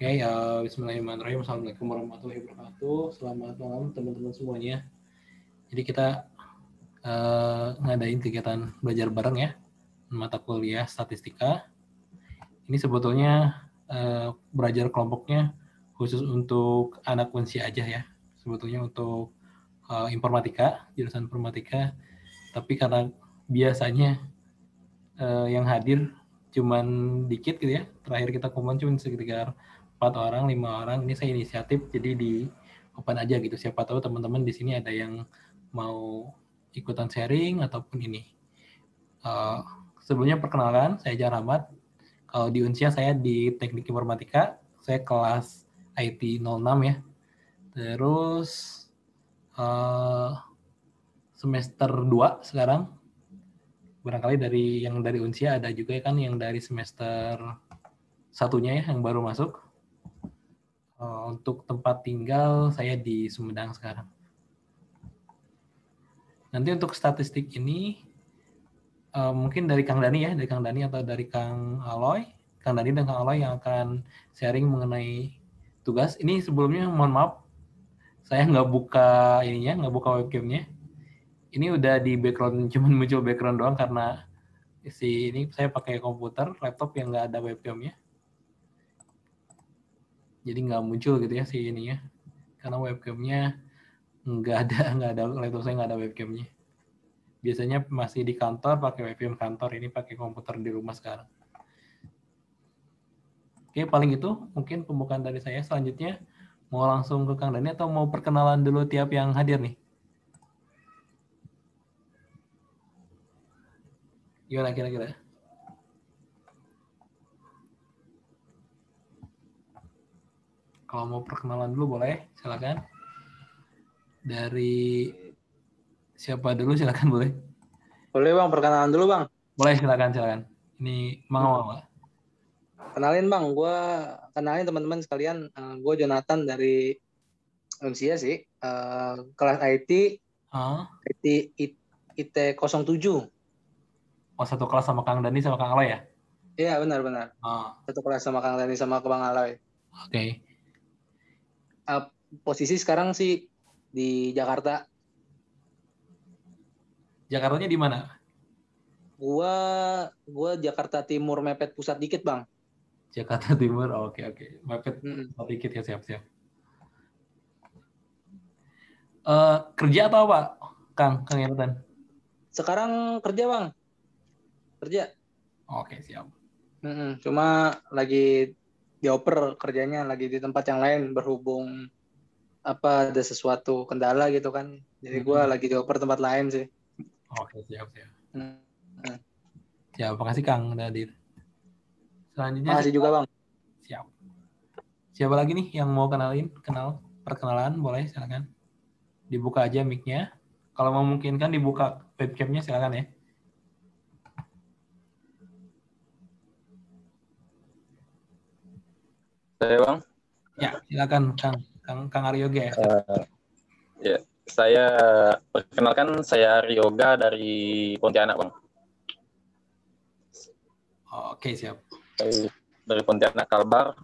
Bismillahirrahmanirrahim. Assalamualaikum warahmatullahi wabarakatuh. Selamat malam teman-teman semuanya. Jadi kita ngadain kegiatan belajar bareng ya, mata kuliah statistika. Ini sebetulnya belajar kelompoknya khusus untuk anak unsia aja ya. Sebetulnya untuk informatika, jurusan informatika. Tapi karena biasanya yang hadir cuman dikit gitu ya. Terakhir kita kumpul cuma sekitar 4 orang, 5 orang. Ini saya inisiatif, jadi di open aja gitu. Siapa tahu teman-teman di sini ada yang mau ikutan sharing ataupun ini. Sebelumnya perkenalkan, saya Jar Ahmad. Kalau di Unsia saya di Teknik Informatika, saya kelas IT 06 ya. Terus semester 2 sekarang. Barangkali yang dari Unsia ada juga kan yang dari semester satunya ya, yang baru masuk. Untuk tempat tinggal saya di Sumedang sekarang. Nanti untuk statistik ini mungkin dari Kang Dani ya, dari Kang Dani atau dari Kang Aloy. Kang Dani dan Kang Aloy yang akan sharing mengenai tugas. Ini sebelumnya mohon maaf, saya nggak buka ininya, nggak buka webcamnya. Ini udah di background, cuman muncul background doang karena ini saya pakai komputer, laptop yang nggak ada webcamnya. Jadi nggak muncul gitu ya si ininya, karena webcamnya nggak ada laptop saya nggak ada webcamnya. Biasanya masih di kantor pakai webcam kantor, ini pakai komputer di rumah sekarang. Oke, paling itu mungkin pembukaan dari saya. Selanjutnya mau langsung ke Kang Dani atau mau perkenalan dulu tiap yang hadir nih? Gimana kira-kira? Kalau mau perkenalan dulu boleh, silakan. Dari siapa dulu silakan boleh. Boleh Bang, perkenalan dulu Bang. Boleh, silakan. Ini mau Pak. Kenalin Bang, kenalin teman-teman sekalian. Gue Jonathan dari Unsia sih. Kelas IT IT 07. Oh, satu kelas sama Kang Dani sama Kang Aloy ya? Iya benar. Satu kelas sama Kang Dani sama Bang Aloy. Oke. Posisi sekarang sih di Jakarta. Jakartanya di mana? Gua Jakarta Timur mepet pusat dikit Bang. Jakarta Timur, oke. Mepet dikit ya, siap. Kerja atau apa, Kang Irfan? Sekarang kerja Bang. Kerja. Oke, siap. Cuma lagi dioper kerjanya lagi di tempat yang lain berhubung ada sesuatu kendala gitu kan. Jadi gue lagi dioper tempat lain sih. Oke, siap. Siap, makasih Kang udah hadir. Selanjutnya makasih juga Bang. Siap. Siapa lagi nih yang mau perkenalan boleh silakan. Dibuka aja mic-nya. Kalau memungkinkan dibuka webcam-nya silakan ya. Saya Bang. Ya, silakan Kang Aryoga ya. Ya, saya perkenalkan saya Aryoga dari Pontianak Bang. Oke, siap. Dari Pontianak Kalbar.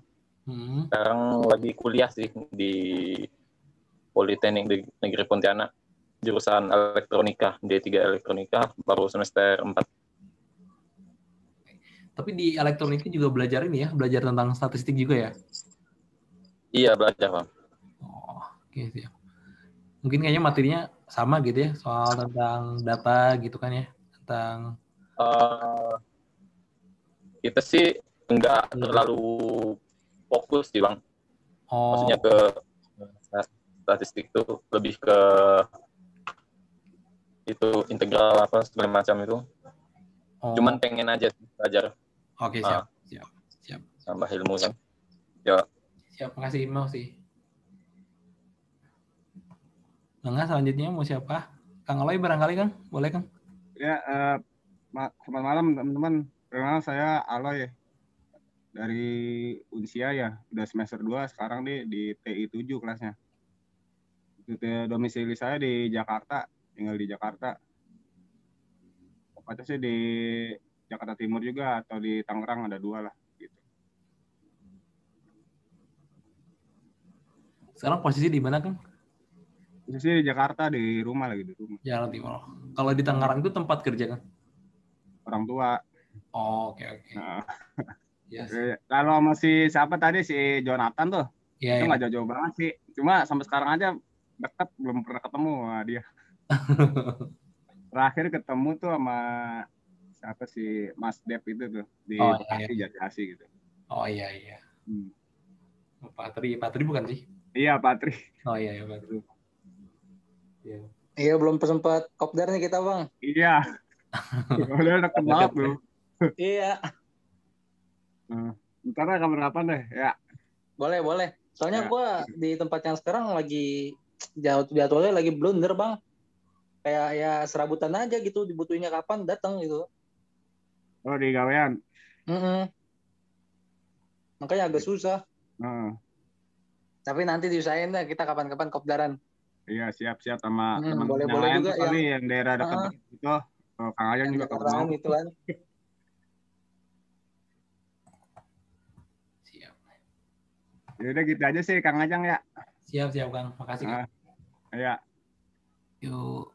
Sekarang lagi kuliah sih di Politeknik Negeri Pontianak, jurusan elektronika, D3 elektronika, baru semester 4. Tapi di elektronika juga belajar ini ya, belajar tentang statistik juga ya? Iya, belajar Bang. Oke, siap. Mungkin kayaknya materinya sama gitu ya, soal tentang data gitu kan ya, tentang kita sih enggak terlalu fokus sih Bang. Maksudnya ke statistik itu lebih ke itu integral apa segala macam itu. Cuman pengen aja belajar. Oke, siap. Tambah ilmu kan. Ya. Siap, makasih Mau sih. Selanjutnya mau siapa? Kang Aloy barangkali Kang? Boleh Kang? Ya, selamat malam teman-teman. Perkenalkan saya Aloy dari Unsia ya. Udah semester 2 sekarang di TI 7 kelasnya. Domisili saya di Jakarta, tinggal di Jakarta. Tepatnya sih di Jakarta Timur juga atau di Tangerang, ada 2 lah gitu. Sekarang posisi di mana, Kang? Posisi di Jakarta, di rumah lagi, di rumah. Jalan Timur. Kalau di Tangerang itu tempat kerja, Kang? Orang tua. Oh, oke. Nah, Yes. kalau masih siapa tadi si Jonathan tuh, Iya, itu ya. nggak jauh-jauh banget sih. Cuma sampai sekarang aja deket, belum pernah ketemu sama dia. Terakhir ketemu tuh sama siapa sih Mas Dep itu tuh di Oh, Bekasi, iya. Jati Asih gitu. Oh, iya. Patri bukan sih? Iya, Patri. Oh, iya, Patri. Iya. Iya, belum sempat kopdar nih kita, Bang. Iya. Udah deket banget bro. Iya. Ntar lah kapan-kapan deh ya. Boleh. Soalnya Ya. gue di tempat yang sekarang lagi jadwalnya lagi blunder, Bang. Kayak ya serabutan aja gitu, dibutuhinnya kapan datang gitu. Oh, di gawean. Makanya agak susah. Heeh. Tapi nanti diusahain dah kita kapan-kapan kopdaran. Iya, siap-siap sama teman-teman yang Boleh lain juga tuh kali yang daerah dekat itu. Kang Ajeng yang juga kalau mau. Jakartaan gitu kan. Siap. Ya udah gitu aja sih Kang Ajeng ya. Siap, Kang. Makasih, Kang. Iya. Yuk.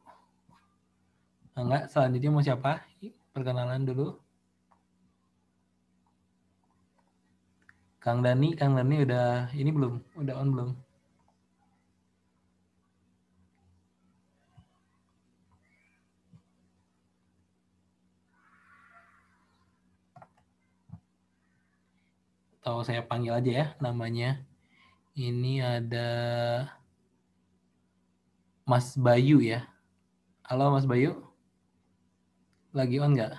Enggak, selanjutnya mau siapa? Perkenalan dulu. Kang Dani udah ini belum? Udah on belum? Atau saya panggil aja ya namanya. Ini ada Mas Bayu ya. Halo Mas Bayu. Lagi on nggak?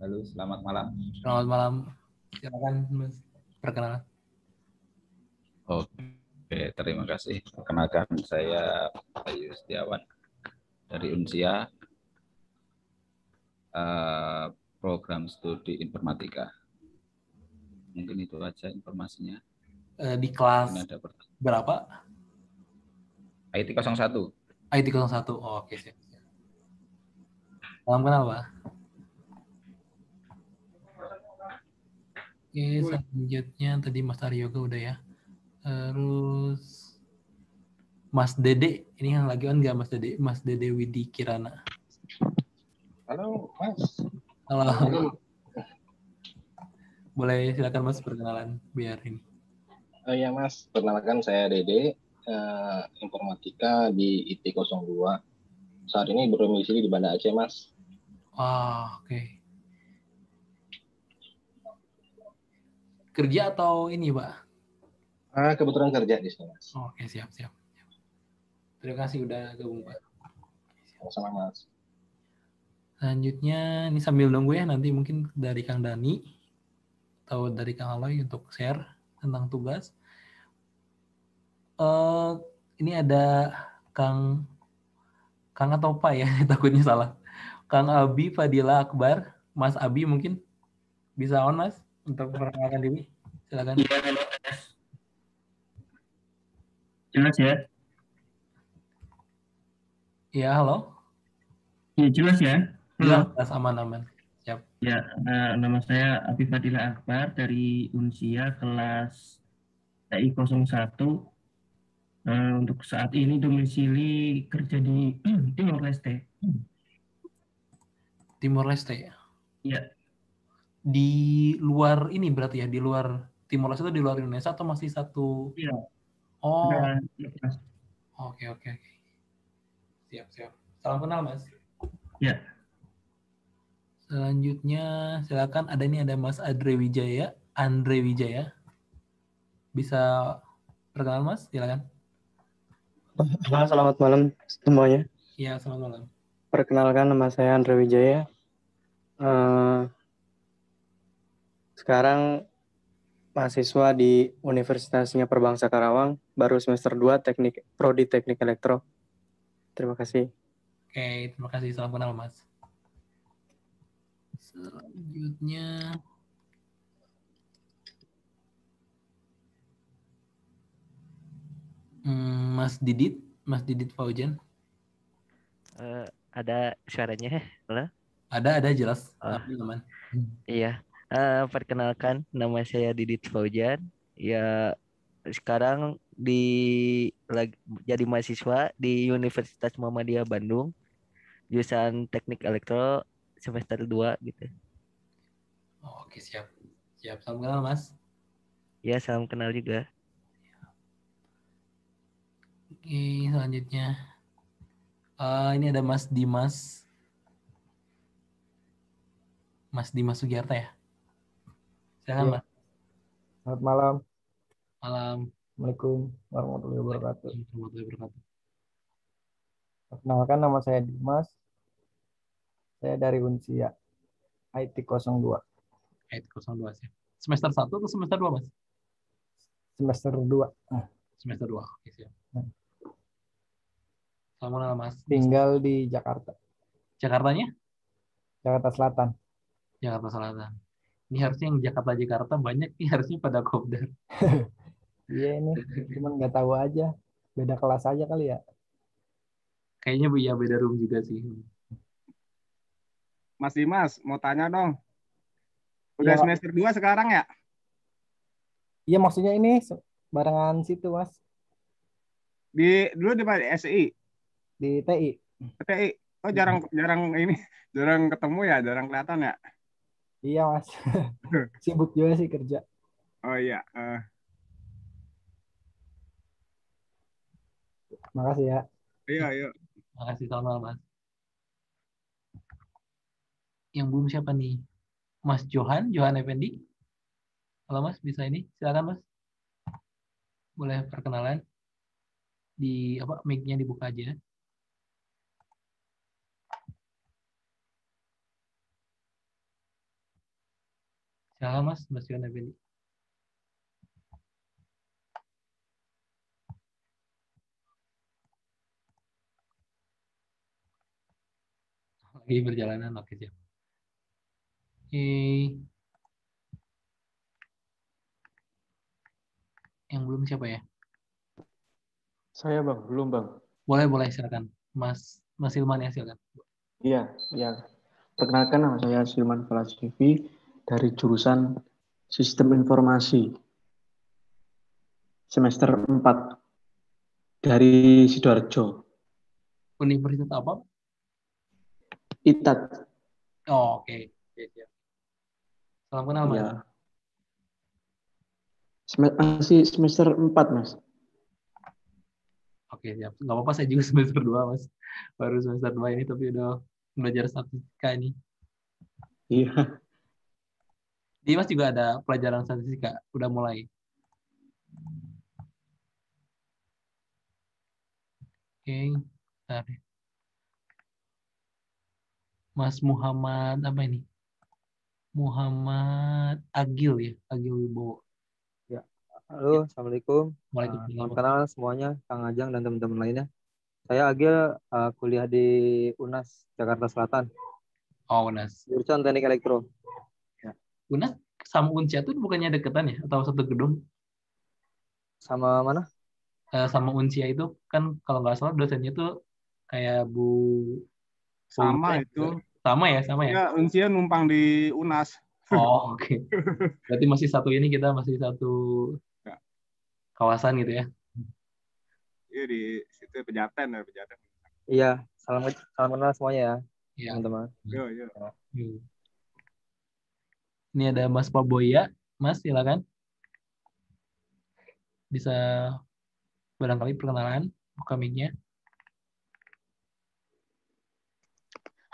Halo, selamat malam. Selamat malam. Silakan Mas, perkenalan. Oke, terima kasih. Perkenalkan saya Bayu Setiawan dari Unsia, program studi informatika. Mungkin itu aja informasinya. Di kelas ada berapa? IT 01. IT 01. Oh, oke, siap. Salam kenal, Pak. Oke, selanjutnya tadi Mas Aryoga udah ya. Terus Mas Dede, ini yang lagi on nggak Mas Dede? Mas Dede Widi Kirana. Halo, Mas. Halo. Boleh silakan Mas perkenalan biar ini. Oh iya Mas, perkenalkan saya Dede, informatika di IT 02. Saat ini berdomisili di Banda Aceh, Mas. Oke. Kerja atau ini, Pak? Kebetulan kerja di sini, Mas. Oke, siap. Terima kasih udah gabung, Pak. Sama-sama, Mas. Selanjutnya, ini sambil nunggu ya, nanti mungkin dari Kang Dani atau dari Kang Aloy untuk share tentang tugas. Ini ada Kang atau Pak ya, takutnya salah. Kang Abi Fadila Akbar, Mas Abi mungkin bisa on Mas untuk perkenalkan diri. Silakan. Iya, halo. Jelas ya? Iya, halo. Iya, jelas ya? Jelas, aman. Siap. Ya, nama saya Abi Fadila Akbar dari Unsia kelas TI 01. Untuk saat ini domisili kerja di Timor Leste. Timor Leste ya? Iya. Di luar ini berarti ya, di luar Timor Leste itu di luar Indonesia atau masih satu? Iya. Oh. Ya, Oke. Siap. Salam kenal Mas. Ya. Selanjutnya silakan ada Mas Andre Wijaya. Bisa perkenalan Mas, silakan. Selamat malam semuanya. Iya, selamat malam. Perkenalkan nama saya Andre Wijaya. Sekarang mahasiswa di Universitasnya Perbangsa Karawang, baru semester 2 Prodi Teknik Elektro. Terima kasih. Oke, terima kasih. Salam kenal Mas. Selanjutnya Mas Didit Faujan. Ada suaranya, halo? Ada jelas. Teman. Iya. Perkenalkan, nama saya Didit Faujan. Ya, sekarang jadi mahasiswa di Universitas Muhammadiyah Bandung, jurusan Teknik Elektro semester 2 gitu. Oh, oke, siap. Siap, salam kenal Mas. Ya, salam kenal juga. Oke, selanjutnya. Ini ada Mas Dimas. Mas Dimas Sugiarta ya. Silakan Iya. Mas. Selamat malam. Malam. Assalamualaikum warahmatullahi wabarakatuh. Warahmatullahi wabarakatuh. Perkenalkan, nama saya Dimas. Saya dari Unsia IT 02. Ayat 02 siap. Semester 1 atau semester 2 Mas? Semester 2. Semester 2. Oke, siap. Salam kenal Mas. Tinggal di Jakarta. Jakartanya? Jakarta Selatan. Jakarta Selatan. Ini harusnya yang Jakarta banyak nih, harusnya pada kopdar. Iya ini, cuman nggak tahu aja. Beda kelas aja kali ya. Kayaknya ya beda room juga sih. Mas Dimas, mau tanya dong. Udah Ya, semester 2 sekarang ya? iya maksudnya ini barengan situ Mas, Dulu di mana? SI, di TI. TI. Oh, jarang ini, jarang ketemu ya, jarang kelihatan ya. Iya Mas, sibuk juga sih kerja. Oh iya, Makasih ya. iya. Makasih sama Mas. Yang belum siapa nih? Mas Johan Effendi. Halo Mas, bisa ini? Silakan Mas. Boleh perkenalan. Mic-nya dibuka aja. Silakan Mas Johan Effendi. Lagi berjalanan, oke siap. Oke. Yang belum siapa ya? Saya Bang, belum Bang. Boleh silakan. Mas Ilman ya, silakan. Iya. Perkenalkan, nama saya Silman Falasifi dari jurusan Sistem Informasi semester 4 dari Sidoarjo. Universitas apa? ITAT. Oh, oke. Siap. Salam kenal Mas. Ya. Masih semester 4 Mas. Oke, siap. Nggak apa-apa, saya juga semester 2 Mas. Baru semester 2 ini, tapi udah belajar statistika ini. Iya. Di Mas juga ada pelajaran statistika, udah mulai. Oke, bentar. Mas Muhammad apa ini? Muhammad Agil ya, Agil Wibowo. Ya. Halo, Assalamualaikum. Waalaikumsalam. Selamat kenal semuanya, Kang Ajang dan teman-teman lainnya. Saya Agil, kuliah di UNAS Jakarta Selatan. Oh, UNAS. Jurusan Teknik Elektro. Ya. UNAS sama Unsia tuh bukannya deketan ya, atau satu gedung? Sama mana? Sama Unsia itu kan kalau nggak salah dosennya tuh kayak Bu. Sama Unsia, itu. Sama ya. Ya, Unsia numpang di UNAS. Oh, oke. Berarti masih satu ini, kita masih satu kawasan gitu ya. Iya, di situ Pejaten. Iya, salam kenal semuanya ya, teman-teman. Yo. Ini ada Mas Paboya. Mas, silakan. Bisa barangkali perkenalan, buka mic-nya.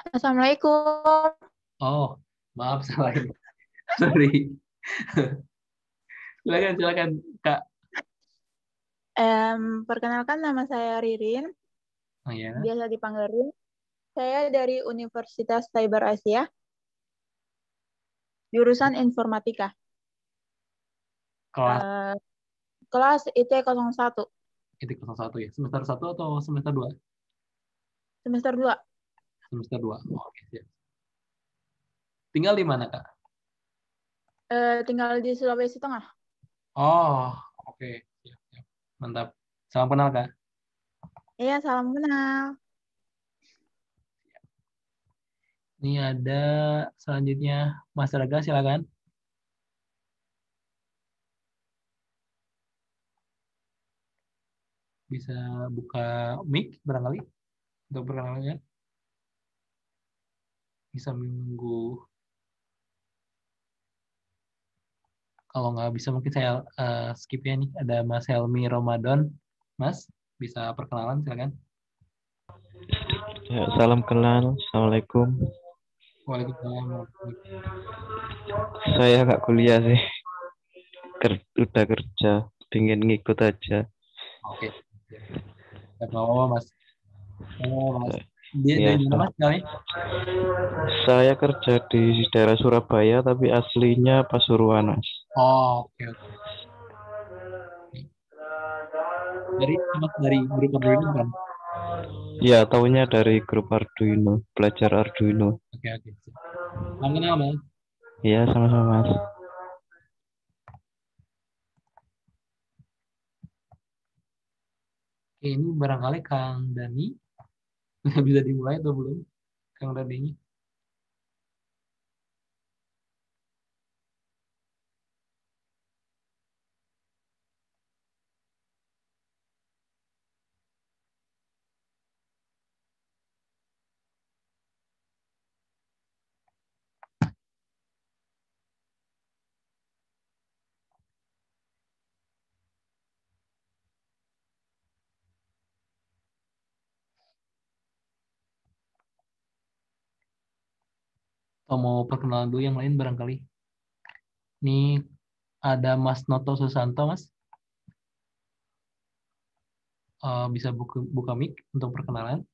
Assalamualaikum. Oh, maaf, salah. Sorry. Silakan, Kak. Perkenalkan, nama saya Ririn. Oh, ya. Biasa dipanggil Ririn. Saya dari Universitas Cyber Asia. Jurusan Informatika. Kelas IT 01. IT 01 ya. Semester 1 atau semester 2? Semester 2. Semester 2. Oh, oke, siap. Tinggal di mana, Kak? Tinggal di Sulawesi Tengah. Oh, oke. Siap. Mantap. Salam kenal, Kak. Iya, salam kenal. Ini ada selanjutnya Mas Raga, silakan. Bisa buka mic barangkali untuk perkenalannya. Bisa menunggu. Kalau nggak bisa mungkin saya skip ya nih. Ada Mas Helmi Ramadan. Mas, bisa perkenalan silakan. Ya, salam kenal. Assalamualaikum. Waalaikumsalam. Saya nggak kuliah sih. Udah kerja. Pengen ngikut aja. Oke. Nggak apa-apa, Mas. Mas. Dari Ya, mana, Mas? Kali? saya kerja di daerah Surabaya, tapi aslinya Pasuruan, Mas. Oh, oke. Dari grup Arduino kan? Ya, tahunya dari grup Arduino, belajar Arduino. Oke. Salam kenal, Mas. Iya, sama-sama, Mas. Oke, ini barangkali Kang Dani. Bisa dimulai atau belum? Kang Dani. Atau mau perkenalan dulu yang lain barangkali. Ini ada Mas Noto Susanto, Mas. Bisa buka mic untuk perkenalan.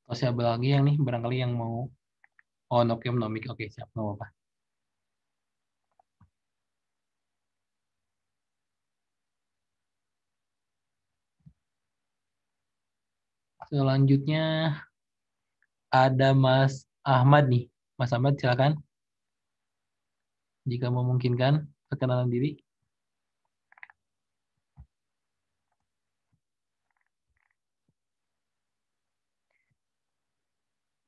Atau siapa lagi yang nih barangkali yang mau. Oh, no mic. Oke, siap. Nggak apa-apa. Selanjutnya ada Mas Ahmad nih. Mas Ahmad silakan. Jika memungkinkan perkenalan diri.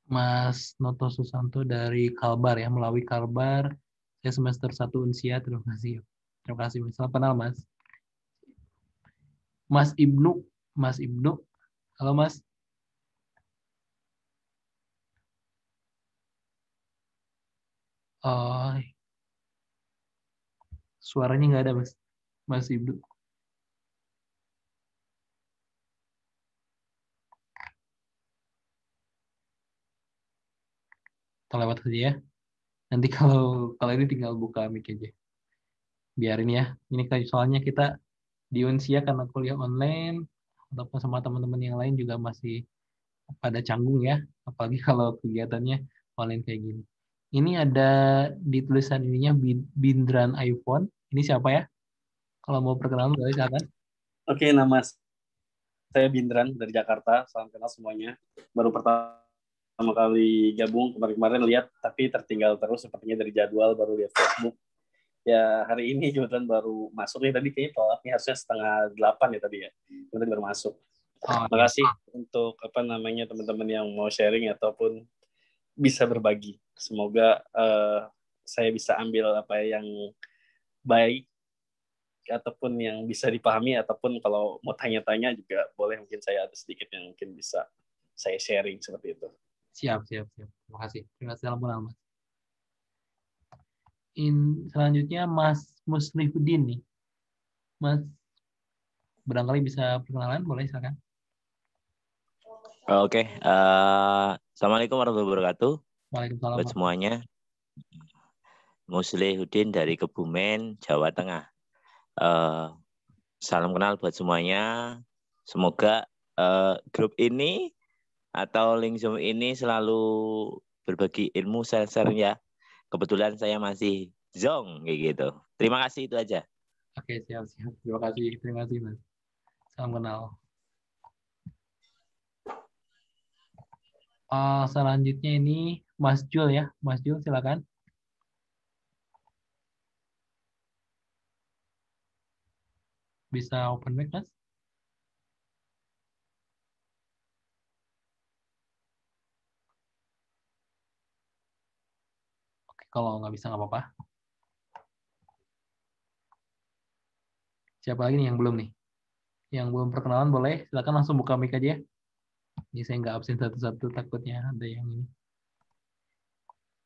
Mas Noto Susanto dari Kalbar ya, melalui Kalbar. Saya semester 1 Unsia. Terima kasih. Terima kasih, Mas. Salam kenal, Mas. Mas Ibnu. Mas Ibnu. Halo, Mas. Suaranya nggak ada, Mas. Mas Ibnu. Terlewat saja ya. Nanti kalau ini tinggal buka mic aja. Biarin ya. Ini soalnya kita di Unsia karena kuliah online ataupun sama teman-teman yang lain juga masih pada canggung ya. Apalagi kalau kegiatannya online kayak gini. Ini ada di tulisan ininya Bindran iPhone. Ini siapa ya? Kalau mau perkenalan boleh silakan. Oke, nama saya Bindran dari Jakarta. Salam kenal semuanya. Baru pertama kali gabung, kemarin lihat tapi tertinggal terus sepertinya dari jadwal, baru lihat Facebook. Ya, hari ini kebetulan baru masuk nih, tadi kayaknya telatnya harusnya 7:30 ya tadi ya. Kemudian baru masuk. Terima kasih untuk teman-teman yang mau sharing ataupun bisa berbagi. Semoga saya bisa ambil apa yang baik ataupun yang bisa dipahami, ataupun kalau mau tanya-tanya juga boleh, mungkin saya ada sedikit yang mungkin bisa saya sharing seperti itu. Siap. Terima kasih. Terima kasih. Salam kenal, Mas. Selanjutnya Mas Muslihuddin nih. Mas, barangkali bisa perkenalan, boleh silakan. Oke. Assalamualaikum warahmatullahi wabarakatuh. Waalaikumsalam. Buat semuanya. Muslihuddin dari Kebumen, Jawa Tengah. Salam kenal buat semuanya. Semoga grup ini atau link Zoom ini selalu berbagi ilmu, share ya. Kebetulan saya masih zong kayak gitu. Terima kasih, itu aja. Oke, siap. Terima kasih, Mas. Salam kenal. Selanjutnya ini Mas Jul ya. Mas Jul silakan. Bisa open mic, Mas? Oke, kalau nggak bisa nggak apa-apa. Siapa lagi nih yang belum nih? Yang belum perkenalan boleh silakan langsung buka mic aja ya. Ini saya nggak absen satu-satu, takutnya ada yang ini.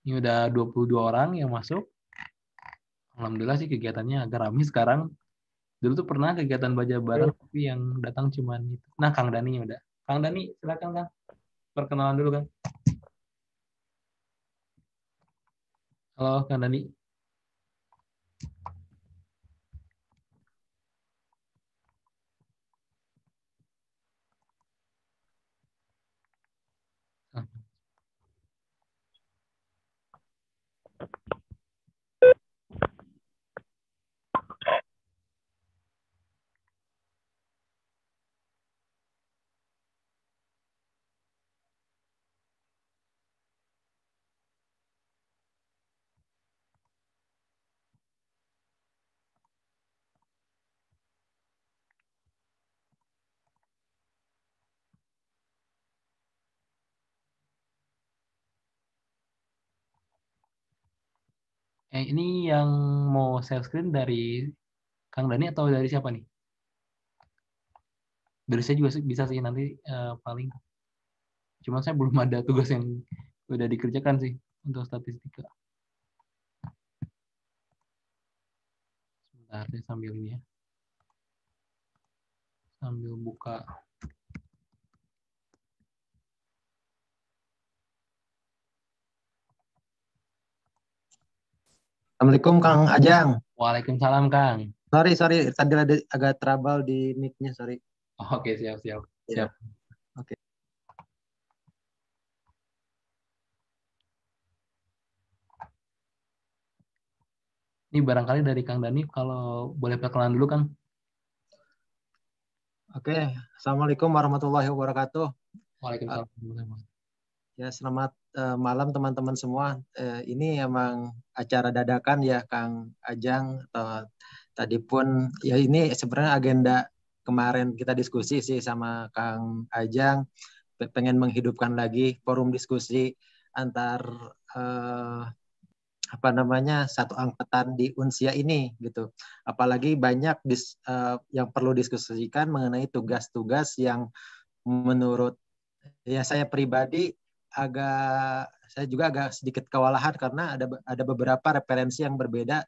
Ini udah 22 orang yang masuk. Alhamdulillah sih kegiatannya agak ramai sekarang. Dulu tuh pernah kegiatan baca bareng, tapi yang datang cuman itu. Nah, Kang Dani udah. Kang Dani, silakan Kang. Perkenalan dulu Kang. Halo Kang Dani. Ini yang mau share screen dari Kang Dani atau dari siapa nih? Dari saya juga bisa sih nanti paling. Cuma saya belum ada tugas yang udah dikerjakan sih untuk statistika. Sebentar, saya sambil ini ya. Sambil buka. Assalamualaikum Kang Ajang. Waalaikumsalam Kang. Sorry, tadi ada agak trouble di mic-nya, sorry. Oke, siap. Ya. Oke. Ini barangkali dari Kang Dani, kalau boleh perkenalan dulu Kang. Oke, Assalamualaikum warahmatullahi wabarakatuh. Waalaikumsalam. Ya, selamat malam teman-teman semua. Ini emang acara dadakan ya Kang Ajang. Tadi pun ya ini sebenarnya agenda kemarin kita diskusi sih sama Kang Ajang. Pengen menghidupkan lagi forum diskusi antar satu angkatan di Unsia ini gitu. Apalagi banyak yang perlu diskusikan mengenai tugas-tugas yang menurut ya saya pribadi saya juga agak sedikit kewalahan karena ada beberapa referensi yang berbeda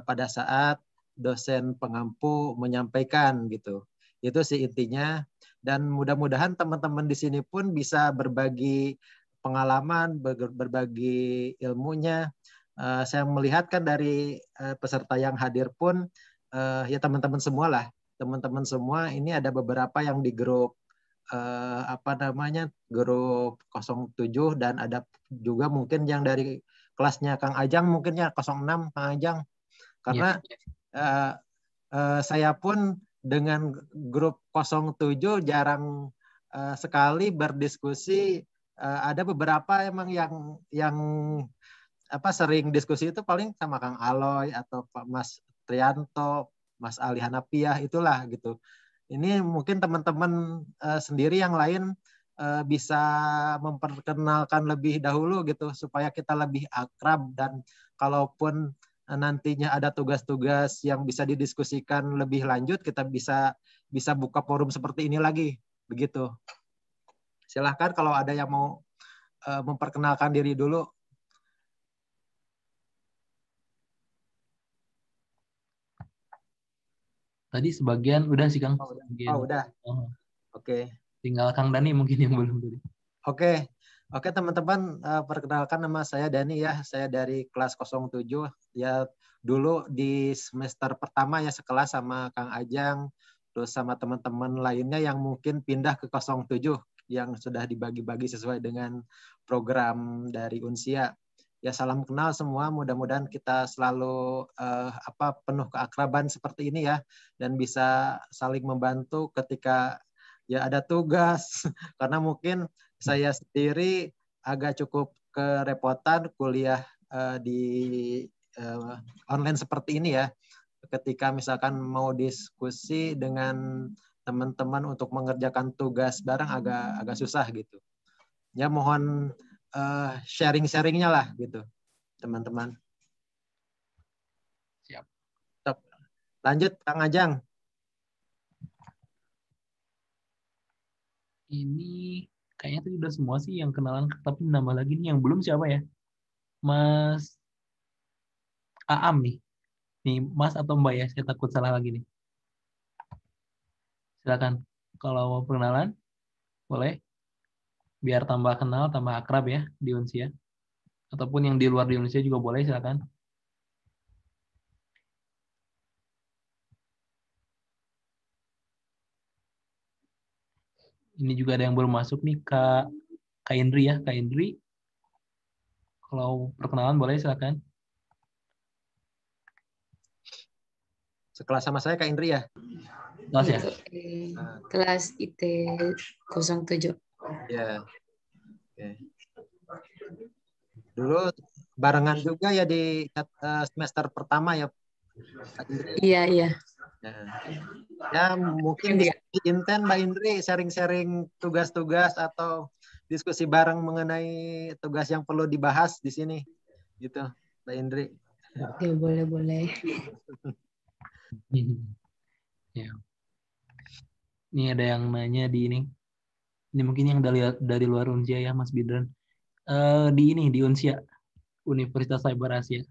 pada saat dosen pengampu menyampaikan gitu. Itu sih intinya, dan mudah-mudahan teman-teman di sini pun bisa berbagi pengalaman, berbagi ilmunya. Saya melihat kan dari peserta yang hadir pun ya teman-teman semua lah. Teman-teman semua ini ada beberapa yang di grup grup 07 dan ada juga mungkin yang dari kelasnya Kang Ajang mungkinnya 06 Kang Ajang. Karena saya pun dengan grup 07 jarang sekali berdiskusi. Ada beberapa emang yang sering diskusi itu paling sama Kang Aloy atau Pak Mas Trianto, Mas Ali Hanafiah, itulah gitu. Ini mungkin teman-teman sendiri yang lain bisa memperkenalkan lebih dahulu gitu supaya kita lebih akrab, dan kalaupun nantinya ada tugas-tugas yang bisa didiskusikan lebih lanjut, kita bisa buka forum seperti ini lagi begitu. Silahkan kalau ada yang mau memperkenalkan diri dulu. Tadi sebagian udah sih Kang. Udah. Oke. Tinggal Kang Dani mungkin yang belum tadi. Oke teman-teman, perkenalkan nama saya Dani ya. Saya dari kelas 07 ya, dulu di semester pertama ya sekelas sama Kang Ajang, terus sama teman-teman lainnya yang mungkin pindah ke 07 yang sudah dibagi-bagi sesuai dengan program dari Unsia. Ya, salam kenal semua, mudah-mudahan kita selalu penuh keakraban seperti ini ya, dan bisa saling membantu ketika ya ada tugas karena mungkin saya sendiri agak cukup kerepotan kuliah di online seperti ini ya, ketika misalkan mau diskusi dengan teman-teman untuk mengerjakan tugas bareng agak susah gitu. Ya mohon sharing-sharingnya lah gitu, teman-teman. Siap. Lanjut, Kang Ajang. Ini kayaknya tuh udah semua sih yang kenalan, tapi nambah lagi nih yang belum siapa ya? Mas Aam nih. Nih, Mas atau Mbak ya? Saya takut salah lagi nih. Silakan. Kalau mau perkenalan, boleh. Biar tambah kenal, tambah akrab ya di Unsia. Ataupun yang di luar di Unsia juga boleh, silakan. Ini juga ada yang belum masuk nih, Kak Indri ya. Kak Indri, kalau perkenalan boleh, silakan. Sekelas sama saya Kak Indri ya? Kelas ya? Kelas IT 07. Ya. Oke. Dulu barengan juga ya di semester pertama ya. Iya, iya. Ya mungkin bisa inten Mbak Indri sharing-sharing tugas-tugas atau diskusi bareng mengenai tugas yang perlu dibahas di sini. Gitu, Mbak Indri. Oke, boleh. Ya. Ini ada yang nanya di ini. Ini mungkin yang dari luar Unsia ya, Mas Bidran. Di Unsia, Universitas Cyber Asia.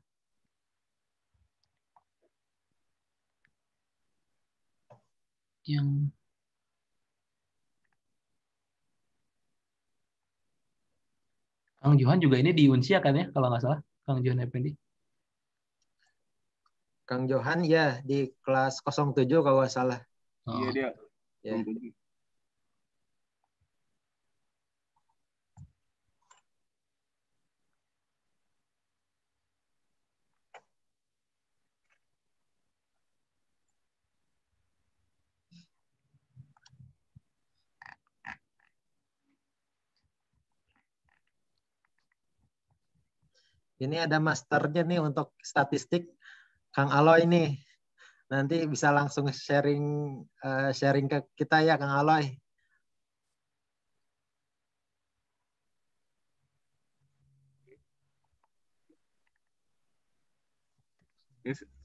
Yang Kang Johan juga ini di Unsia kan ya, kalau nggak salah, Kang Johan Effendi. Kang Johan ya di kelas 07 kalau nggak salah. Iya dia. Ya. Ini ada masternya nih untuk statistik, Kang Aloy nih. Nanti bisa langsung sharing ke kita ya, Kang Aloy.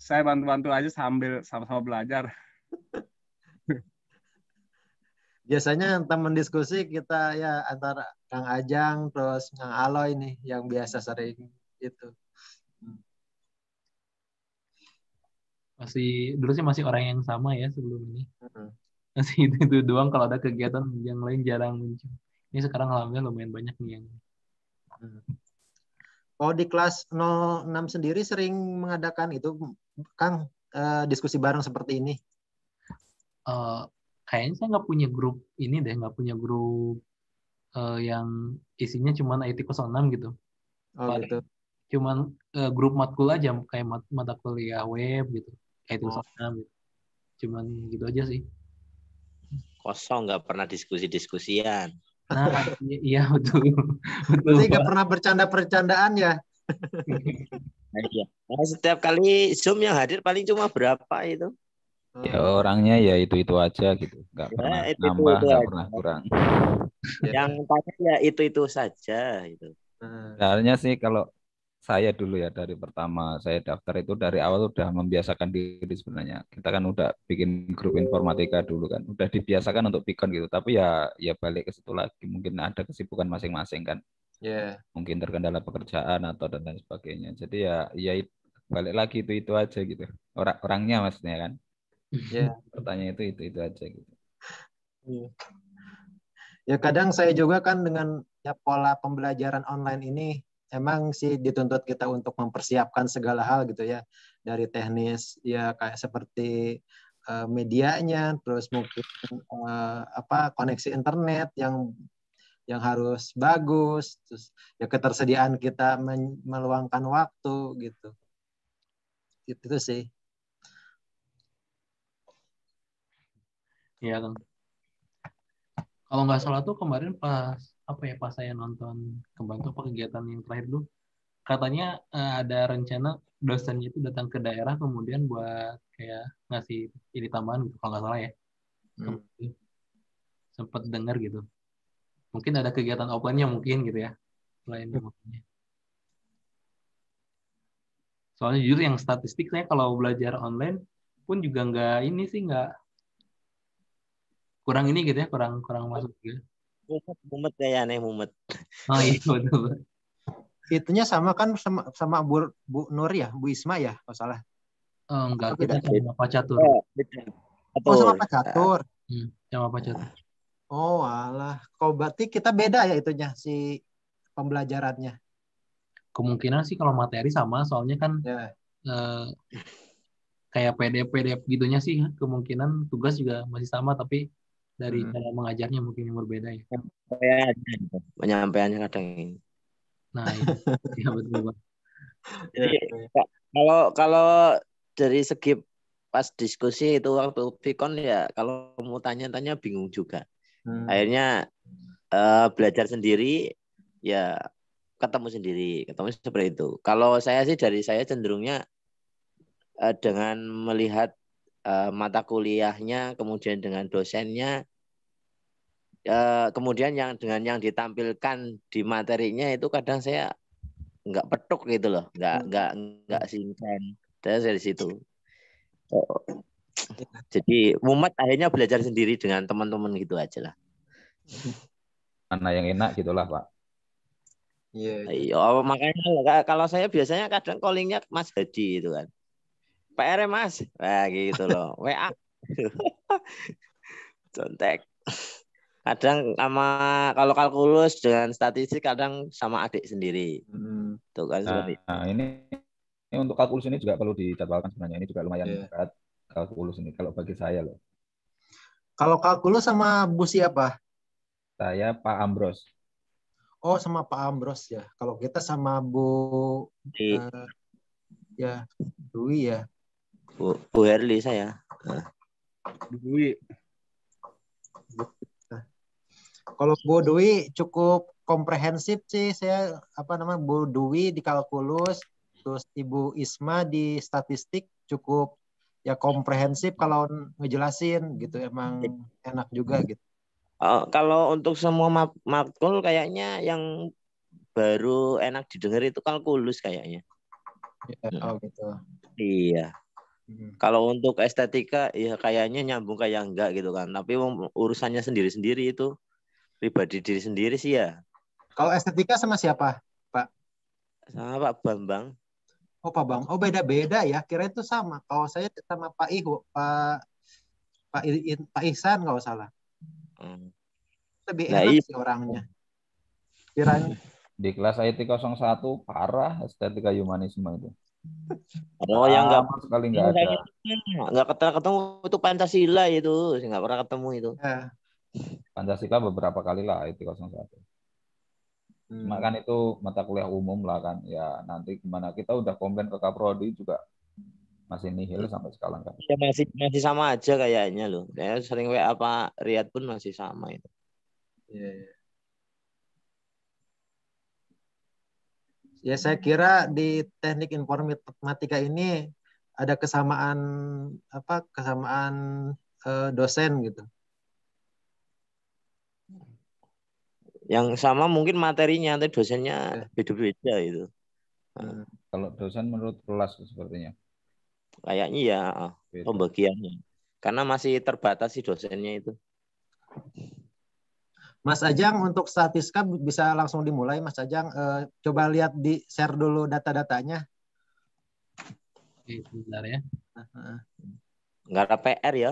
Saya bantu-bantu aja sambil sama-sama belajar. Biasanya teman diskusi kita ya antara Kang Ajang terus Kang Aloy nih yang biasa sering itu. Dulu sih masih orang yang sama ya sebelum ini. Masih itu doang, kalau ada kegiatan yang lain jarang muncul. Ini sekarang alhamdulillah lumayan banyak nih yang. Oh di kelas 06 sendiri sering mengadakan itu, Kang, diskusi bareng seperti ini? Kayaknya saya nggak punya grup ini deh, nggak punya grup yang isinya cuman IT 06 gitu. Oh gitu. Cuman grup matkul aja, kayak mata kuliah web gitu, IT 06 gitu. Cuman gitu aja sih. Kosong, nggak pernah diskusi-diskusian. Nah, iya betul. Berarti nggak pernah bercanda-bercandaan ya? Nah, setiap kali Zoom yang hadir paling cuma berapa itu? Ya orangnya ya itu aja gitu, nggak pernah nambah, nggak pernah kurang. Yang tanya ya itu saja itu. Sebenarnya sih kalau saya dulu ya dari pertama saya daftar itu dari awal udah membiasakan diri sebenarnya. Kita kan udah bikin grup informatika dulu kan, udah dibiasakan untuk pikon gitu. Tapi ya balik ke situ lagi, mungkin ada kesibukan masing-masing kan. Mungkin terkendala pekerjaan atau dan lain sebagainya. Jadi ya balik lagi itu aja gitu. Orangnya maksudnya kan. Pertanyaan itu aja gitu. Ya kadang saya juga kan dengan ya pola pembelajaran online ini emang sih dituntut kita untuk mempersiapkan segala hal gitu ya, dari teknis ya kayak seperti medianya, terus mungkin koneksi internet yang harus bagus, terus ya ketersediaan kita meluangkan waktu gitu. Itu sih. Iya Kang. Kalau nggak salah tuh kemarin pas saya nonton kebantu kegiatan yang terakhir dulu, katanya ada rencana dosennya itu datang ke daerah kemudian buat kayak ngasih ini tambahan gitu, kalau nggak salah ya. Sempat dengar gitu. Mungkin ada kegiatan offline-nya mungkin gitu ya. Selain mungkin. Soalnya jujur yang statistik saya kalau belajar online pun juga nggak ini sih, nggak kurang ini gitu ya, kurang masuk juga. Mumet kayaknya mumet. Oh iya betul. Itunya sama kan sama Bu Nur ya, Bu Isma ya, kalau salah. Oh, enggak, kita sama Pak Catur. Oh, sama Pak Catur. Sama Pak Catur. Oh, alah. Kalau berarti kita beda ya itunya si pembelajarannya. Kemungkinan sih kalau materi sama, soalnya kan kayak PDF gitunya sih, kemungkinan tugas juga masih sama, tapi dari cara mengajarnya mungkin yang berbeda ya. Penyampaiannya kadang ini. Nah, iya betul Pak. Jadi, kalau dari segi pas diskusi itu waktu Vicon ya, kalau mau tanya-tanya bingung juga. Akhirnya belajar sendiri ya ketemu seperti itu. Kalau saya sih dari saya cenderungnya dengan melihat mata kuliahnya, kemudian dengan dosennya, kemudian dengan yang ditampilkan di materinya itu kadang saya nggak petuk gitu loh, nggak sinkron dari situ. Jadi mumet akhirnya belajar sendiri dengan teman-teman gitu aja lah. Mana yang enak gitulah Pak. Iya, makanya kalau saya biasanya kadang callingnya Mas Hadi itu kan. PR Mas, nah gitu loh. WA, contek. Kadang sama kalau kalkulus dengan statistik kadang sama adik sendiri. Tuh kan seperti. Nah, ini untuk kalkulus ini juga perlu dijadwalkan sebenarnya. Ini juga lumayan berat kalkulus ini kalau bagi saya loh. Kalau kalkulus sama Bu siapa? Saya Pak Ambros. Oh, sama Pak Ambros ya. Kalau kita sama Bu Dwi ya. Bu Herli saya. Dwi. Kalau Bu Dwi cukup komprehensif sih, saya Bu Dwi di kalkulus, terus Ibu Isma di statistik cukup ya komprehensif kalau ngejelasin gitu, emang enak juga gitu. Kalau untuk semua matkul kayaknya yang baru enak didengar itu kalkulus kayaknya. Oh gitu. Iya. Kalau untuk estetika ya kayaknya nyambung kayak enggak gitu kan. Tapi urusannya sendiri-sendiri itu pribadi diri sendiri sih ya. Kalau estetika sama siapa, Pak? Sama Pak Bambang. Oh, Pak Bang. Oh, beda-beda ya. Kira itu sama. Kalau saya sama Pak Pak Ihsan kalau salah. Lebih enak sih orangnya. Kiranya. Di kelas IT 01 parah estetika humanisme itu. Oh, yang sekali nggak ada. Nggak ketemu itu Pancasila itu, nggak pernah ketemu itu. Pancasila beberapa kali lah IT 01. Cuma kan itu mata kuliah umum lah kan. Ya nanti gimana, kita udah komplain ke Kaprodi juga masih nihil sampai sekarang kan. Ya, masih sama aja kayaknya loh. Saya sering WA Pak Riyad pun masih sama itu. Ya saya kira di teknik informatika ini ada kesamaan dosen gitu. Yang sama mungkin materinya, nanti dosennya beda-beda itu. Kalau dosen menurut kelas sepertinya. Kayaknya ya pembagiannya. Karena masih terbatas sih dosennya itu. Mas Ajang untuk statistika bisa langsung dimulai. Mas Ajang coba lihat di share dulu data-datanya. Bentar ya. Nggak ada PR ya.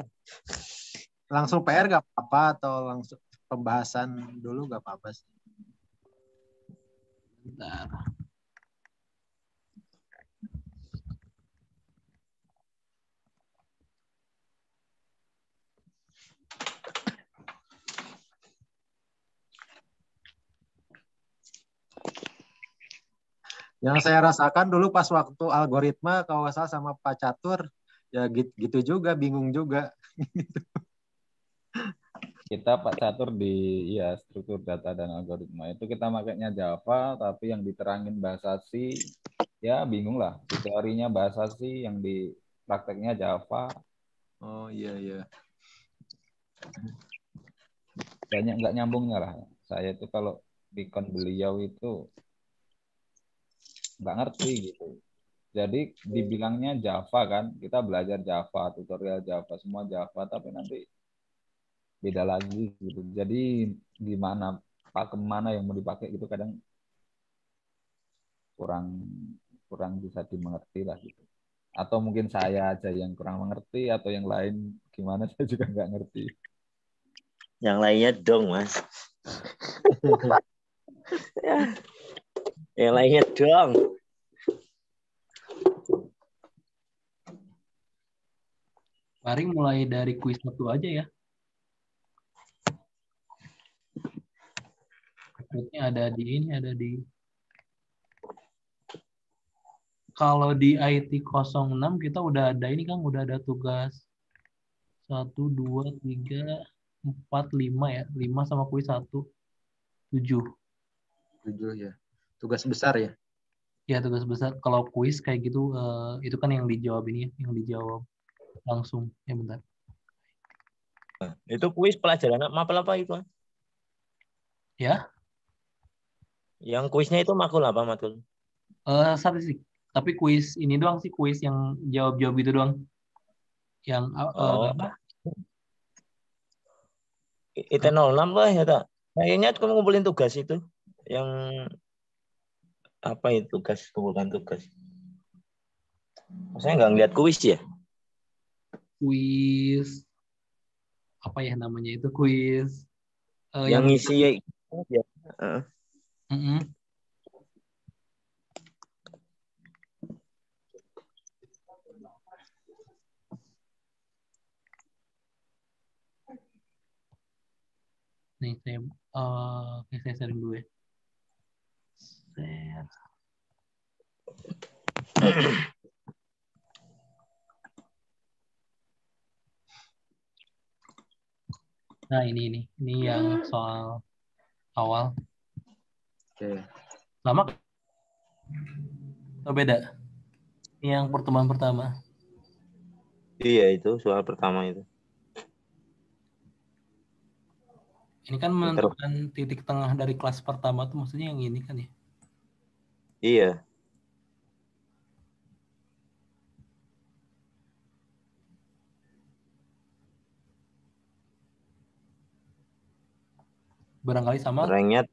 Langsung PR nggak apa-apa atau langsung pembahasan dulu nggak apa-apa sih. Bentar. Yang saya rasakan dulu pas waktu algoritma kalau nggak salah sama Pak Catur, ya gitu juga, bingung juga. kita Pak Catur di ya struktur data dan algoritma itu kita makainya Java, tapi yang diterangin bahasa C, ya bingung lah. Di teorinya bahasa C, yang di prakteknya Java. Oh iya iya. Banyak nggak nyambungnya lah. Saya itu kalau pikon beliau itu nggak ngerti gitu. Jadi dibilangnya Java kan, kita belajar Java, tutorial Java, semua Java, tapi nanti beda lagi gitu. Jadi gimana pakem mana yang mau dipakai gitu kadang kurang kurang bisa dimengerti lah gitu. Atau mungkin saya aja yang kurang mengerti atau yang lain gimana saya juga nggak ngerti. Yang lainnya dong, Mas. Yang lainnya dong. Mari mulai dari kuis 1 aja ya. Rekrutnya ada di ini, ada di kalau di IT 06 kita udah ada ini kan, udah ada tugas 1, 2, 3, 4, 5 ya. 5 sama kuis 1, 7. 7 ya. Tugas besar ya? Ya, tugas besar. Kalau kuis kayak gitu, itu kan yang dijawab ini, yang dijawab langsung. Ya, bentar. Itu kuis pelajaran mapel apa itu? Ya? Yang kuisnya itu makul apa, Matul? Statistik. Tapi kuis ini doang sih, kuis yang jawab-jawab itu doang. Yang apa? IT 06 lah ya, tak? Kayaknya aku ngumpulin tugas itu. Yang apa itu tugas, kumpulan tugas. Saya nggak ngeliat kuis ya. Kuis apa ya namanya itu, kuis yang ngisi ya. Nih saya sharing dulu ya. Share. Nah ini yang soal awal. Oke. Lama? Atau beda? Yang pertemuan pertama. Iya itu soal pertama itu. Ini kan menentukan titik tengah dari kelas pertama tuh maksudnya yang ini kan ya? Iya. Barangkali sama. Ranknya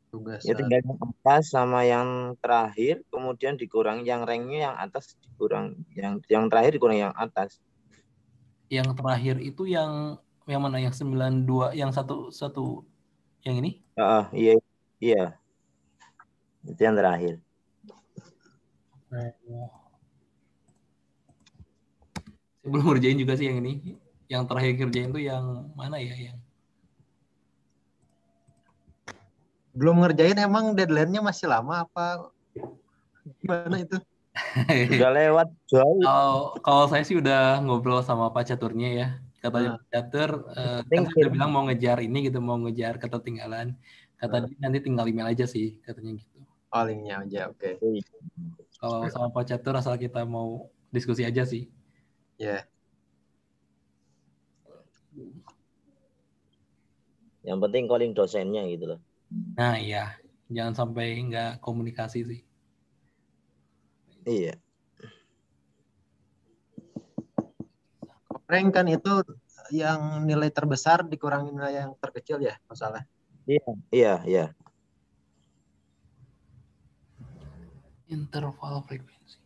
tugas ya tinggal yang atas sama yang terakhir, kemudian dikurangi yang ranknya yang atas dikurang, yang terakhir dikurangi yang atas. Yang terakhir itu yang mana? Yang 92, yang satu yang ini? Iya. Itu yang terakhir. Saya belum ngerjain juga sih yang ini. Yang terakhir kerjain tuh yang mana ya? Yang belum ngerjain, emang deadline-nya masih lama apa gimana itu? Sudah lewat jauh. Kalau saya sih udah ngobrol sama Pak Caturnya ya. Katanya Pak Catur kan saya udah bilang mau ngejar ini gitu, mau ngejar ketertinggalan. Kata dia nanti tinggal email aja sih katanya gitu. Oh, linknya aja, oke. Kalau sama Pak Catur asal kita mau diskusi aja sih. Ya. Yang penting calling dosennya gitu loh. Nah iya, jangan sampai nggak komunikasi sih. Iya. Rank kan itu yang nilai terbesar dikurangi nilai yang terkecil ya, masalah. Iya. Interval frekuensi.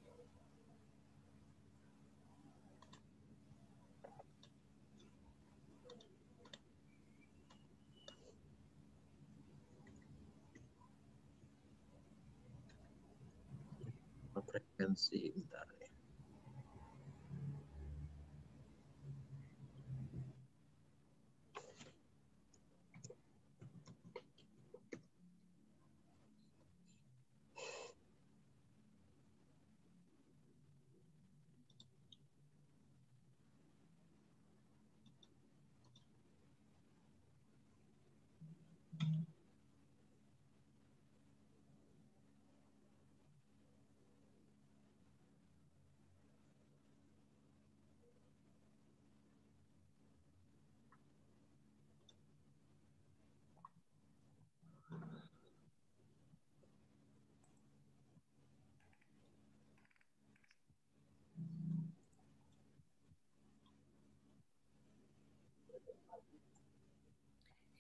Frekuensi, bentar ya.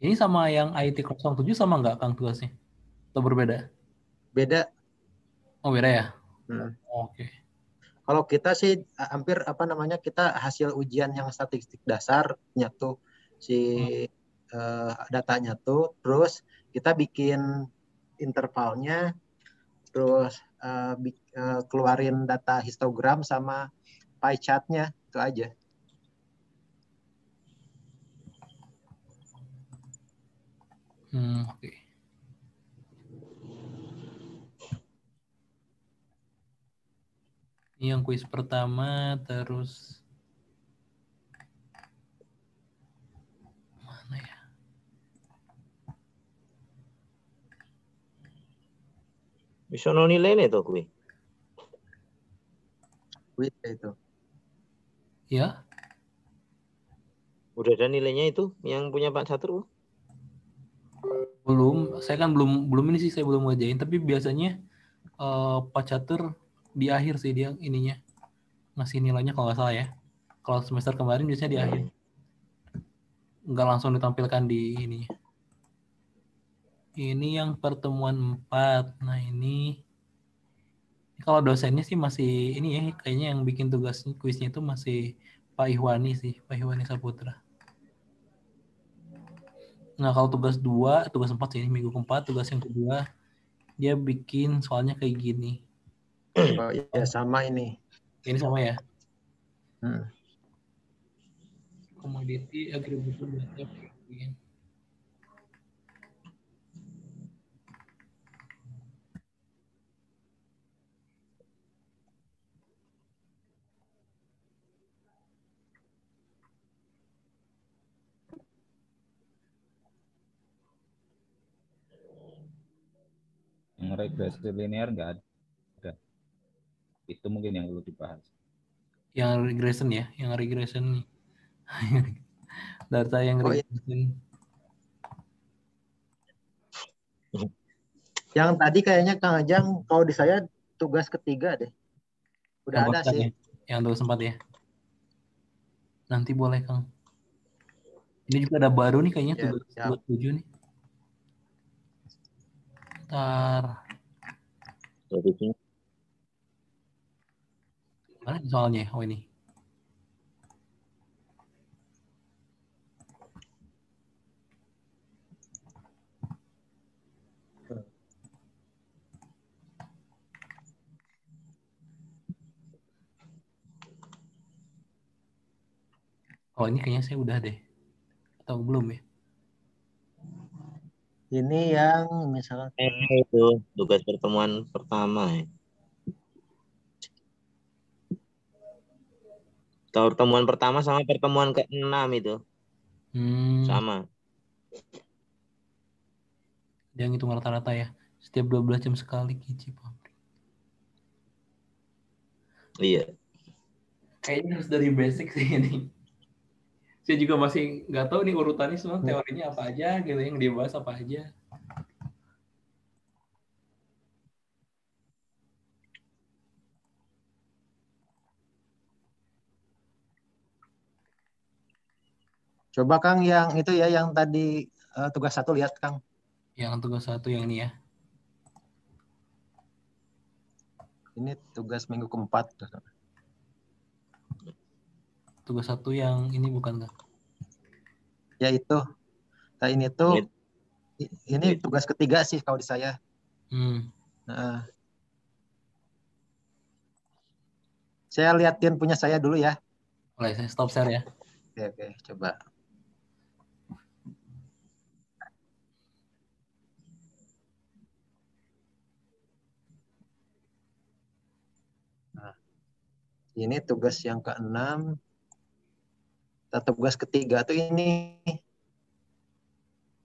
Ini sama yang IT 07 sama nggak Kang tugasnya? Atau berbeda? Beda. Oh beda ya? Oke. Kalau kita sih hampir kita hasil ujian yang statistik dasarnya tuh si datanya tuh, terus kita bikin intervalnya, terus keluarin data histogram sama pie chart-nya, itu aja. Oke. Ini yang kuis pertama, terus mana ya? Bisa no nilainya tuh kuwi. Kuis itu. Ya. Udah ada nilainya itu yang punya Pak Catur? Belum, saya kan belum ini sih, saya belum ngerjain, tapi biasanya Pak Catur di akhir sih dia ininya ngasih nilainya kalau nggak salah ya. Kalau semester kemarin biasanya di akhir, nggak langsung ditampilkan di ininya. Ini yang pertemuan 4. Nah ini kalau dosennya sih masih ini ya, kayaknya yang bikin tugas kuisnya itu masih Pak Ihwani sih, Pak Ihwani Saputra. Nah kalau tugas 4 sih, minggu keempat, tugas yang kedua dia bikin soalnya kayak gini. Oh iya sama ini. Ini sama ya? Hmm. Komoditi agributur data. Yang regresi linear nggak ada. Itu mungkin yang perlu dibahas. Yang regression ya, yang regression. Data yang regression. Yang tadi kayaknya Kang Ajang, kalau di saya tugas ketiga deh. Udah ada sih. Ya? Yang tugas 4 ya. Nanti boleh Kang. Ini juga ada baru nih kayaknya tugas 7 nih. Ntar. Mana soalnya? Oh ini. Oh ini kayaknya saya udah deh. Atau belum ya? Ini yang misalnya itu tugas pertemuan pertama ya. Pertemuan pertama sama pertemuan ke-6 itu. Sama. Dia ngitung rata-rata ya. Setiap 12 jam sekali Kici pabrik. Iya. Kayaknya harus dari basic sih ini. Saya juga masih nggak tahu nih urutannya semua, teorinya apa aja gitu, yang dibahas apa aja. Coba Kang yang itu ya, yang tadi tugas 1 lihat Kang. Yang tugas 1 yang ini ya. Ini tugas minggu keempat. Tugas 1 yang ini bukan nggak? Ya itu. Nah ini tuh, ini tugas ketiga sih kalau di saya. Nah, saya liatin punya saya dulu ya. Boleh, saya stop share ya. Oke, coba. Nah, ini tugas yang ke-6. Tugas ketiga tuh ini.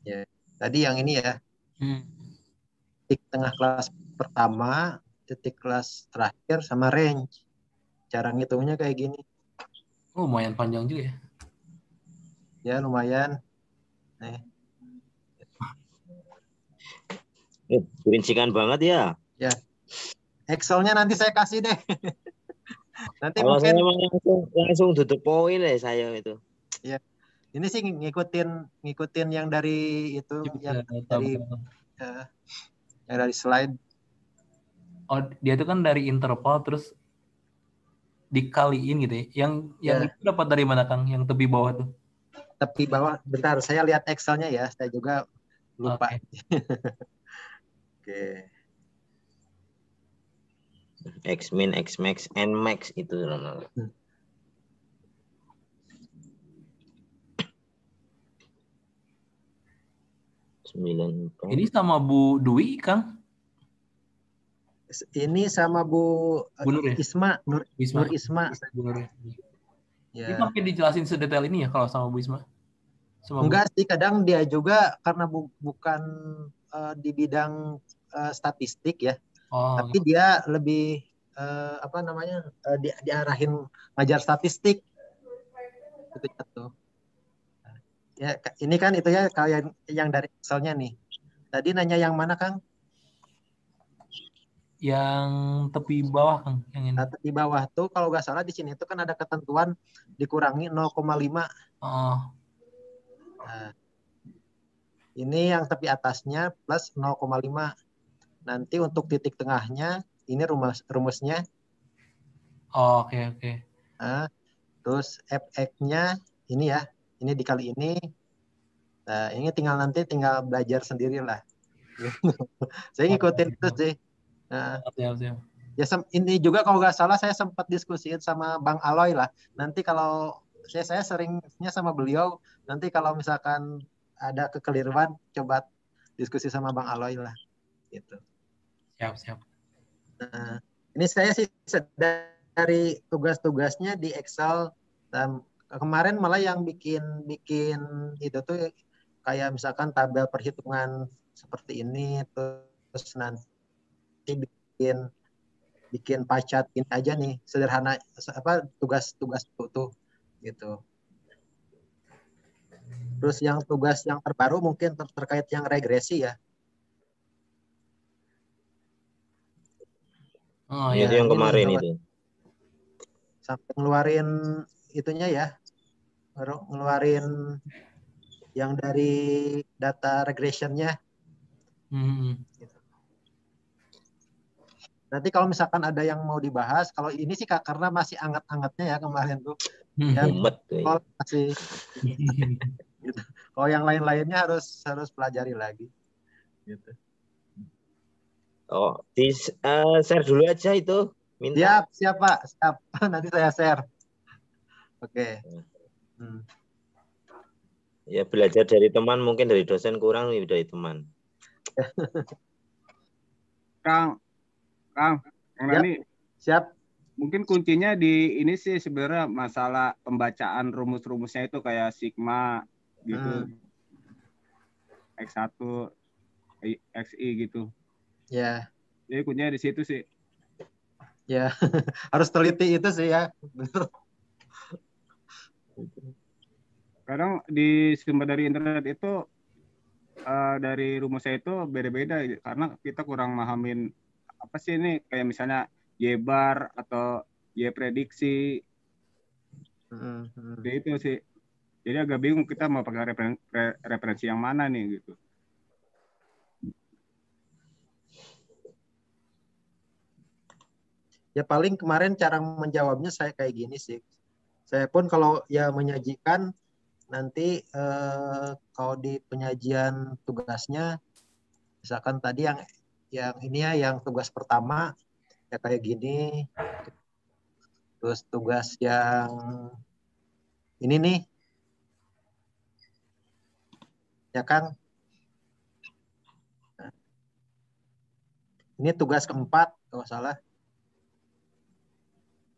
Ya, tadi yang ini ya. Titik tengah kelas pertama, titik kelas terakhir, sama range. Cara ngitungnya kayak gini. Oh, lumayan panjang juga ya. Ya, lumayan. Nih. Perincikan banget ya. Ya. Excel-nya nanti saya kasih deh. Nanti kalau mungkin saya langsung duduk poin deh saya itu. Ya. Ini sih ngikutin yang dari itu, yang dari yang dari slide. Oh, dia itu kan dari interval terus dikaliin gitu ya. Yang itu dapat dari mana Kang? Yang tepi bawah tuh? Tepi bawah, bentar saya lihat Excel-nya ya. Saya juga lupa. Oke. X min, X max, N max itu namanya. Ini sama Bu Dwi, Kang? Ini sama Bu Nur ya? Isma, Nur Isma. Bu Nur. Ya. Ini pakai dijelasin sedetail ini ya kalau sama Bu Isma? Enggak sih, kadang dia juga karena bukan di bidang statistik ya, tapi dia lebih diarahin ngajar statistik gitu. Ya, ini kan itu ya kayak yang dari Excel-nya nih. Tadi nanya yang mana, Kang? Yang tepi bawah, Kang. Yang ini. Nah, tepi bawah tuh kalau nggak salah di sini itu kan ada ketentuan dikurangi 0,5. Nah, ini yang tepi atasnya plus 0,5. Nanti untuk titik tengahnya ini rumusnya. Oke. Nah, terus fx-nya ini ya, ini dikali ini. Nah, ini tinggal belajar sendiri lah. Saya ngikutin terus sih. Nah, ya ini juga kalau nggak salah saya sempat diskusiin sama Bang Aloy lah. Nanti kalau saya seringnya sama beliau, nanti kalau misalkan ada kekeliruan, coba diskusi sama Bang Aloy lah. Gitu. Siap. Nah, ini saya sih dari tugas-tugasnya di Excel. Dan kemarin malah yang bikin itu tuh kayak misalkan tabel perhitungan seperti ini, terus nanti bikin pie chart ini aja nih, sederhana tugas-tugas itu gitu. Terus yang tugas yang terbaru mungkin terkait yang regresi ya. Itu yang kemarin itu. Sampai ngeluarin itunya ya, ngeluarin yang dari data regressionnya. Gitu. Nanti kalau misalkan ada yang mau dibahas, kalau ini sih karena masih anget-angetnya ya kemarin tuh. Ya, masih. Gitu. Kalau yang lain-lainnya harus pelajari lagi. Gitu. Oh, share dulu aja itu. Minta. Siap Pak, siap. Nanti saya share. Oke. Ya belajar dari teman, mungkin dari dosen kurang nih dari teman. Kang Rani. Siap. Mungkin kuncinya di ini sih sebenarnya masalah pembacaan rumus-rumusnya itu kayak sigma gitu. X1, XI gitu. Ya. Jadi kuncinya di situ sih. Ya, harus teliti itu sih ya. Benar. Kadang di sumber dari internet itu dari rumusnya itu beda-beda karena kita kurang mahamin apa sih ini, kayak misalnya Y bar atau Y prediksi. Jadi itu sih. Jadi agak bingung kita mau pakai referensi yang mana nih gitu. Ya paling kemarin cara menjawabnya saya kayak gini sih. Saya pun kalau ya menyajikan nanti kalau di penyajian tugasnya, misalkan tadi yang ini ya, yang tugas pertama ya kayak gini. Terus tugas yang ini nih, ya Kang. Ini tugas keempat kalau salah.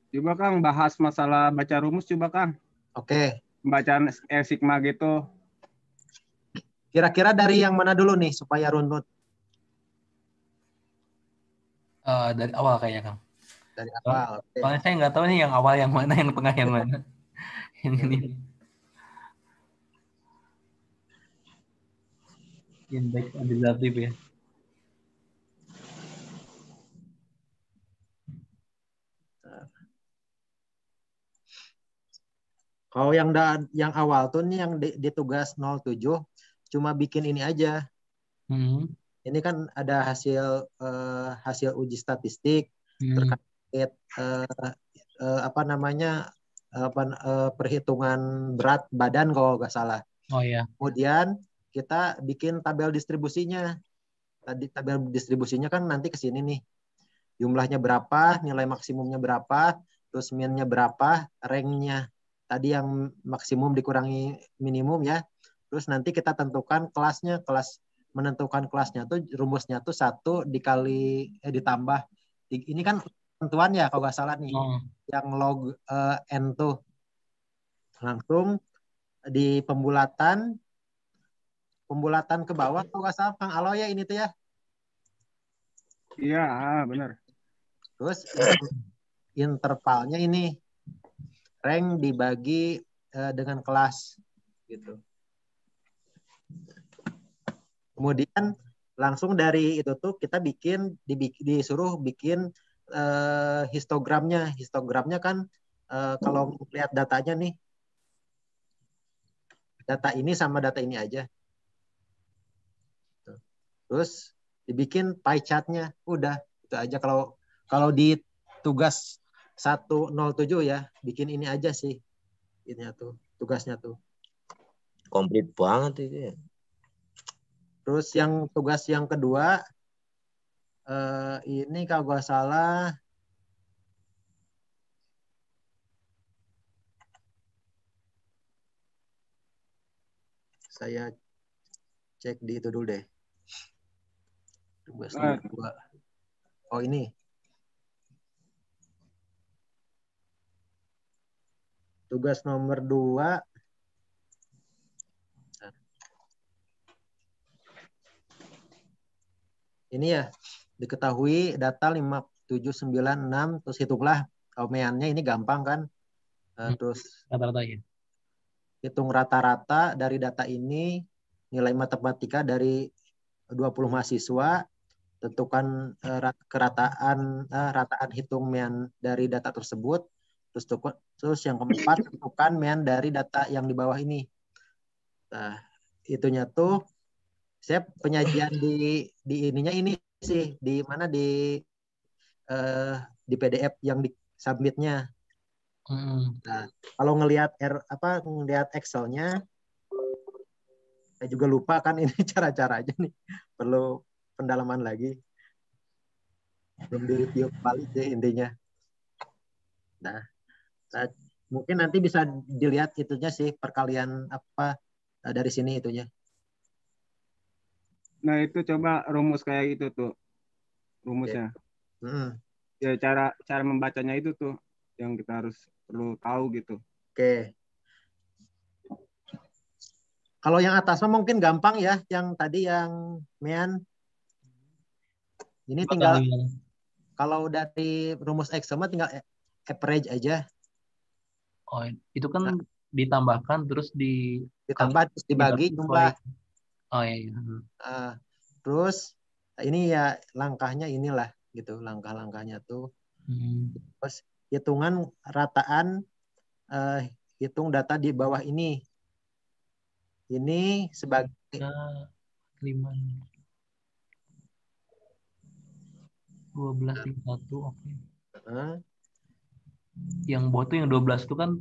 Coba Kang bahas masalah baca rumus coba Kang. Oke. Pembacaan sigma gitu. Kira-kira dari yang mana dulu nih supaya runut? Dari awal kayaknya Kang. Dari awal. Soalnya saya nggak tahu nih yang awal yang mana, yang tengah yang mana. Yang ini. Indeks kuantitatif ya. Kalau yang awal tuh nih yang di tugas 07 cuma bikin ini aja. Ini kan ada hasil uji statistik terkait perhitungan berat badan kalau nggak salah. Oh ya. Kemudian kita bikin tabel distribusinya. Tadi tabel distribusinya kan nanti ke sini nih. Jumlahnya berapa, nilai maksimumnya berapa, terus min-nya berapa, rank-nya. Tadi yang maksimum dikurangi minimum ya. Terus nanti kita tentukan kelasnya, menentukan kelasnya tuh rumusnya tuh 1 ditambah. Ini kan tentuan ya kalau nggak salah nih. Yang log n tuh. Langsung di pembulatan ke bawah kalau nggak salah Kang Aloy ya ini tuh ya. Iya, benar. Terus intervalnya ini rank dibagi dengan kelas gitu. Kemudian langsung dari itu tuh kita disuruh bikin histogramnya. Histogramnya kan kalau lihat datanya nih, data ini sama data ini aja. Terus dibikin pie chart-nya. Udah, itu aja. Kalau di tugas 107 ya, bikin ini aja sih. Ini tuh, tugasnya tuh. Komplit banget itu ya. Terus yang tugas yang kedua, ini kalau nggak salah, saya cek di itu dulu deh. Tugas nomor 2. Oh ini. Tugas nomor 2. Ini ya, diketahui data 5796, terus hitunglah omeannya ini gampang kan. Terus rata-rata ya. Hitung rata-rata dari data ini, nilai matematika dari 20 mahasiswa, tentukan rataan hitung mean dari data tersebut, terus yang keempat tentukan mean dari data yang di bawah ini. Nah, itunya tuh saya penyajian di ininya ini sih di mana di PDF yang di submitnya. Nah, kalau ngelihat Excel-nya, saya juga lupa kan ini cara-caranya nih, perlu pendalaman lagi. Belum di-review kembali sih intinya. Nah, mungkin nanti bisa dilihat itunya sih perkalian dari sini itunya. Nah itu coba rumus kayak gitu tuh rumusnya. Ya cara membacanya itu tuh yang kita perlu tahu gitu. Oke. Kalau yang atas mungkin gampang ya, yang tadi yang mean. Ini tinggal kalau dari rumus Excel tinggal average aja. Oh, itu kan ditambahkan terus ditambah terus dibagi jumlah. Oh iya. Terus ini ya langkahnya inilah gitu, langkah-langkahnya tuh. Terus hitungan rataan hitung data di bawah ini. Ini sebagai 12 oke. Yang bawah tuh yang 12 itu kan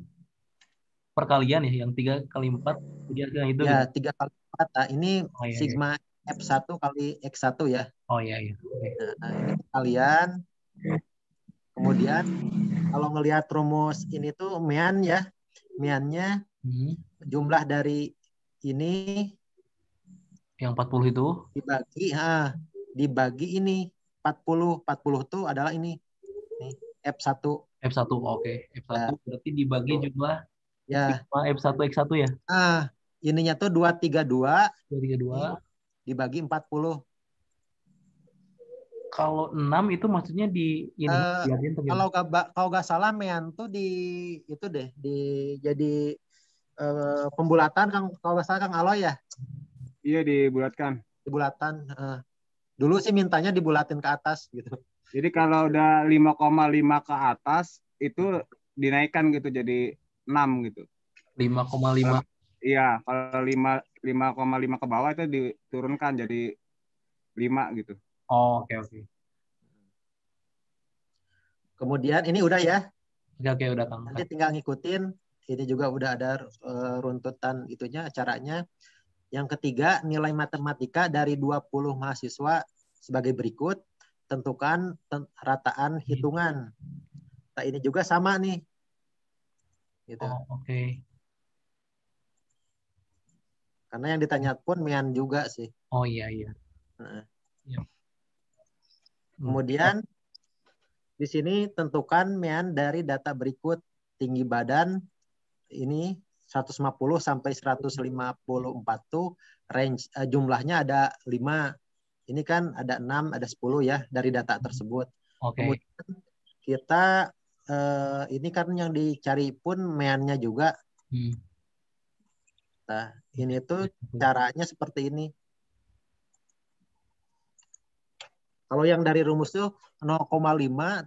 perkalian ya, yang 3 kali 4 yang itu. Ya, 3 kali 4. Nah, ini sigma F1 kali X1 ya. Oh iya iya. Nah, ini kalian. Kemudian kalau ngelihat rumus ini tuh mean ya. Meannya jumlah dari ini yang 40 itu dibagi ini 40 tuh adalah ini F1 oke. F1 berarti dibagi jumlah ya F1 X1 ya. Ininya tuh 232 dibagi 40. Kalau 6 itu maksudnya di ini kalau nggak salah mean tuh jadi pembulatan kalau nggak salah Kang Aloy ya. Iya dibulatkan. Dulu sih mintanya dibulatin ke atas gitu. Jadi kalau udah 5,5 ke atas itu dinaikkan gitu jadi 6 gitu. 5,5. Iya, kalau 5,5 ke bawah itu diturunkan jadi 5 gitu. Oh, oke. Kemudian ini udah ya. Oke, udah Kang. Nanti tinggal ngikutin. Ini juga udah ada runtutan itunya, caranya. Yang ketiga, nilai matematika dari 20 mahasiswa sebagai berikut. Tentukan rataan hitungan. Nah, ini juga sama nih. Gitu. Oh, oke. Karena yang ditanya pun Mian juga sih. Oh iya. Nah. Iya. Kemudian di sini tentukan Mian dari data berikut. Tinggi badan ini 150 sampai 154 tuh range jumlahnya ada 5. Ini kan ada 6, ada 10 ya dari data tersebut. Oke. Kemudian kita ini kan yang dicari pun Miannya juga. Nah, ini tuh caranya seperti ini. Kalau yang dari rumus tuh 0,5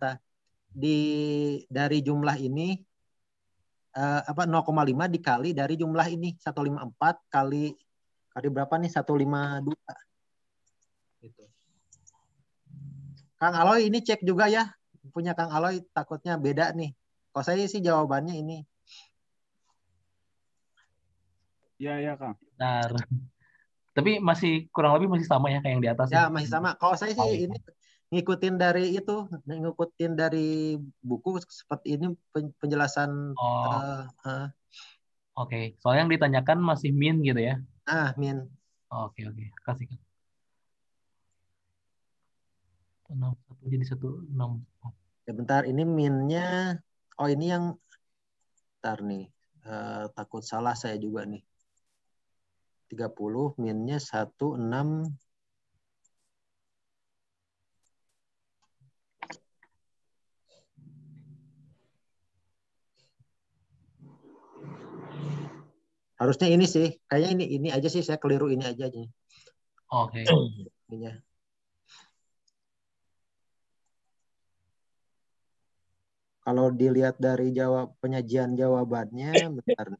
dari jumlah ini 0,5 dikali dari jumlah ini 154 kali berapa nih 152. Gitu. Kang Aloy ini cek juga ya. Punya Kang Aloy takutnya beda nih. Kalau saya sih jawabannya ini. Iya Kang. Bentar. Tapi kurang lebih masih sama ya kayak yang di atas. Ya masih sama. Kalau saya sih ini ngikutin dari buku seperti ini penjelasan. Oke. Soalnya yang ditanyakan masih min gitu ya. Min. Oke. Kasih. 61 jadi 16. Ya bentar, ini minnya. Oh ini yang. Bentar nih. Takut salah saya juga nih. 30 minnya 16. Harusnya ini sih. Kayaknya ini aja sih, saya keliru ini aja. Oke. Ininya. Kalau dilihat dari penyajian jawabannya, bentar.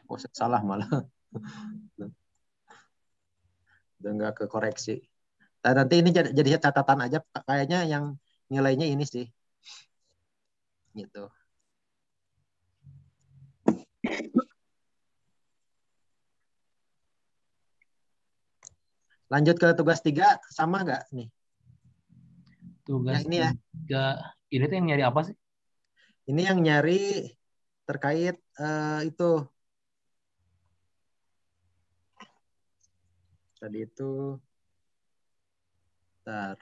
Oh, salah malah. Udah nggak kekoreksi. Nah, nanti ini jadi catatan aja. Kayaknya yang nilainya ini sih. Gitu. Lanjut ke tugas 3, sama nggak nih? Tugas yang ini ya. 3. Ini tuh yang nyari apa sih? Ini yang nyari terkait itu. Tadi itu. Bentar.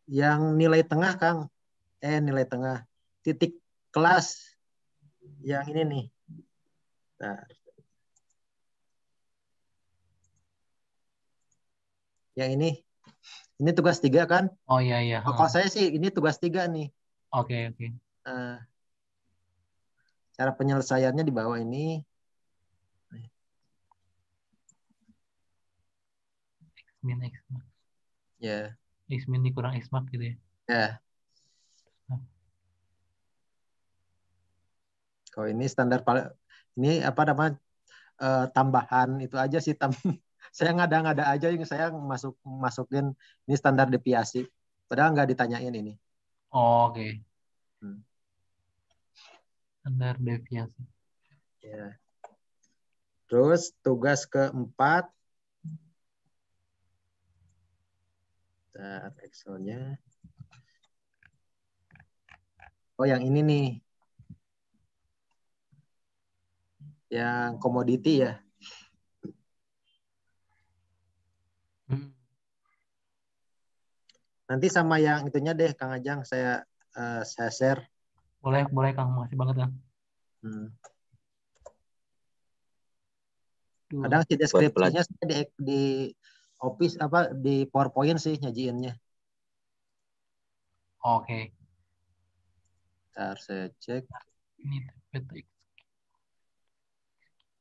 Yang nilai tengah, Kang. Nilai tengah. Titik kelas. Yang ini nih. Bentar. Yang ini tugas 3 kan? Oh iya. Kalau saya sih ini tugas 3 nih. Oke. Cara penyelesaiannya di bawah ini. X-min X-max. Ya. X-min dikurang X-max gitu ya. Ya. Kalau ini standar ini apa namanya tambahan itu aja sih saya ngada-ngada aja yang saya masukin ini standar deviasi. Padahal nggak ditanyain ini. Oh, oke. Standar deviasi. Ya. Terus tugas keempat. Excelnya. Oh, yang ini nih. Yang komoditi ya. Nanti sama yang itunya deh, Kang Ajang, saya share. Boleh Kang, makasih banget Kang. Kadang si deskripsinya di Office di PowerPoint sih nyajiinnya. Oke. Ntar saya cek. Ini PTX.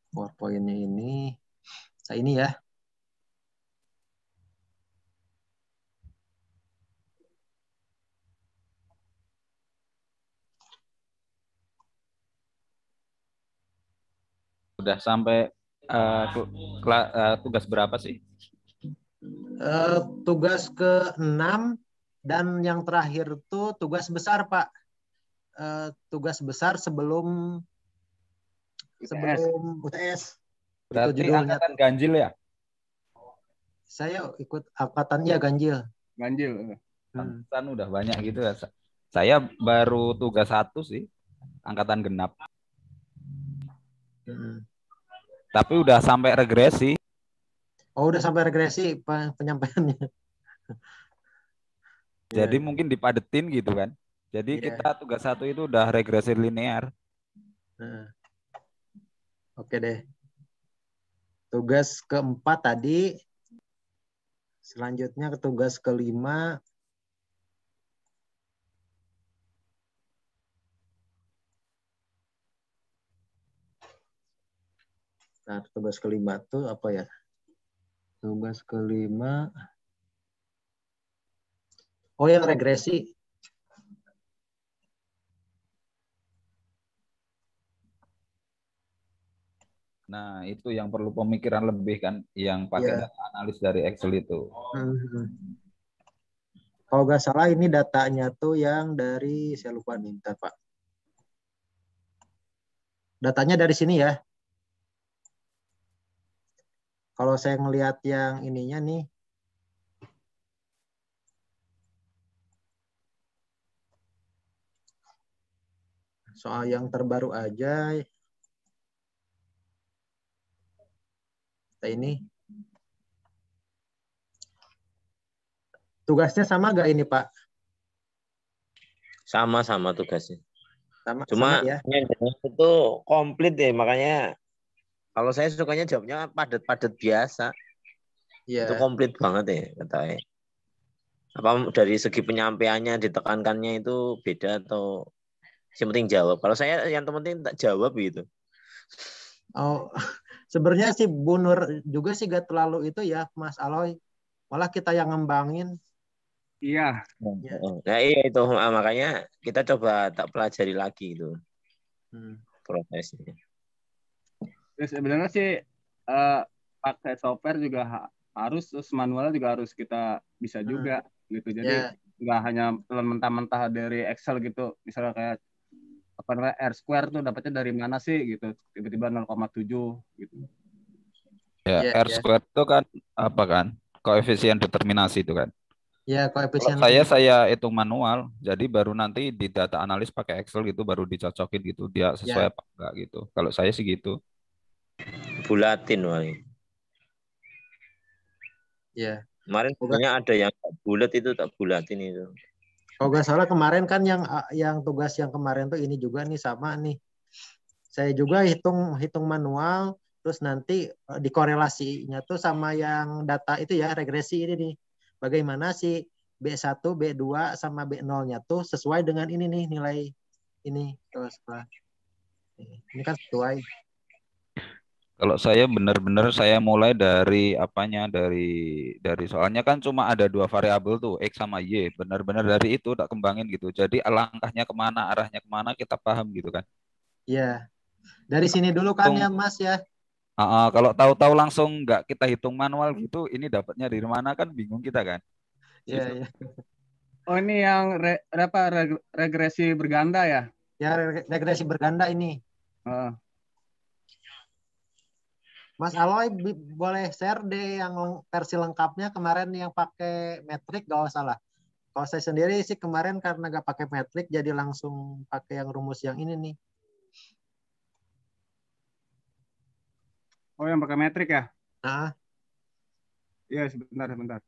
PowerPoint-nya ini. Nah, ini ya. Udah sampai tugas berapa sih? Tugas ke-6 dan yang terakhir tuh tugas besar, Pak. Tugas besar sebelum UTS. Itu Berarti judulnya. angkatan ganjil ya? Saya ikut angkatannya ganjil. Ganjil. Angkatan udah banyak gitu ya. Saya baru tugas 1 sih, angkatan genap. Tapi udah sampai regresi. Oh, udah sampai regresi penyampaiannya. Jadi mungkin dipadetin gitu kan. Jadi kita tugas 1 itu udah regresi linear. Oke deh. Tugas ke-4 tadi. Selanjutnya ke tugas ke-5. Nah, tugas ke-5 tuh apa ya? Tugas ke-5. Oh, yang regresi. Nah, itu yang perlu pemikiran lebih kan, yang pakai data analis dari Excel itu. Kalau nggak salah ini datanya tuh yang dari, saya lupa nih, bentar, Pak. Datanya dari sini ya. Kalau saya ngelihat yang ininya nih, soal yang terbaru aja, ini tugasnya sama nggak ini, Pak? Sama-sama tugasnya. Sama Cuma ya. itu komplit deh, makanya kalau saya sukanya jawabnya padat-padat biasa. Itu komplit banget ya katanya. Apa dari segi penyampaiannya, ditekankannya itu beda atau yang penting jawab? Kalau saya yang penting tak jawab gitu. Oh, sebenarnya sih Bu Nur juga sih gak terlalu itu ya, Mas Aloy. Malah kita yang ngembangin. Iya. Nah iya itu makanya kita coba tak pelajari lagi itu prosesnya. Terus sebenarnya sih pakai software juga harus, terus manualnya juga harus kita bisa juga gitu. Jadi nggak hanya mentah-mentah dari Excel gitu. Misalnya kayak apa namanya R square tuh dapatnya dari mana sih gitu. Tiba-tiba 0,7 gitu. Ya, R square itu kan apa kan? Koefisien determinasi itu kan. Ya, Kalau koefisien. saya hitung manual, jadi baru nanti di data analis pakai Excel gitu, baru dicocokin gitu, dia sesuai apa enggak gitu. Kalau saya sih gitu. Bulatin wali. Iya. Kemarin sebenarnya ada yang bulat itu tak bulatin itu. Kalau nggak salah kemarin kan yang tugas yang kemarin tuh ini juga nih sama nih. Saya juga hitung manual, terus nanti dikorelasinya tuh sama yang data itu ya, regresi ini nih. Bagaimana sih B1, B2 sama B0-nya tuh sesuai dengan ini nih nilai ini. Ini kan sesuai. Kalau saya benar-benar saya mulai dari apanya, dari soalnya kan cuma ada 2 variabel tuh X sama Y, benar-benar dari itu tak kembangin gitu. Jadi langkahnya kemana, arahnya kemana kita paham gitu kan. Iya, dari sini dulu kan ya Mas ya. Kalau tahu-tahu langsung nggak kita hitung manual gitu, ini dapatnya dari mana kan bingung kita kan. Iya, Gitu. iya. Oh ini yang regresi berganda ya? Ya regresi berganda ini. Mas Aloy boleh share deh yang versi lengkapnya kemarin yang pakai metrik gak usah lah. Kalau saya sendiri sih kemarin karena gak pakai metrik jadi langsung pakai yang rumus yang ini nih. Oh yang pakai metrik ya? Nah. Iya sebentar.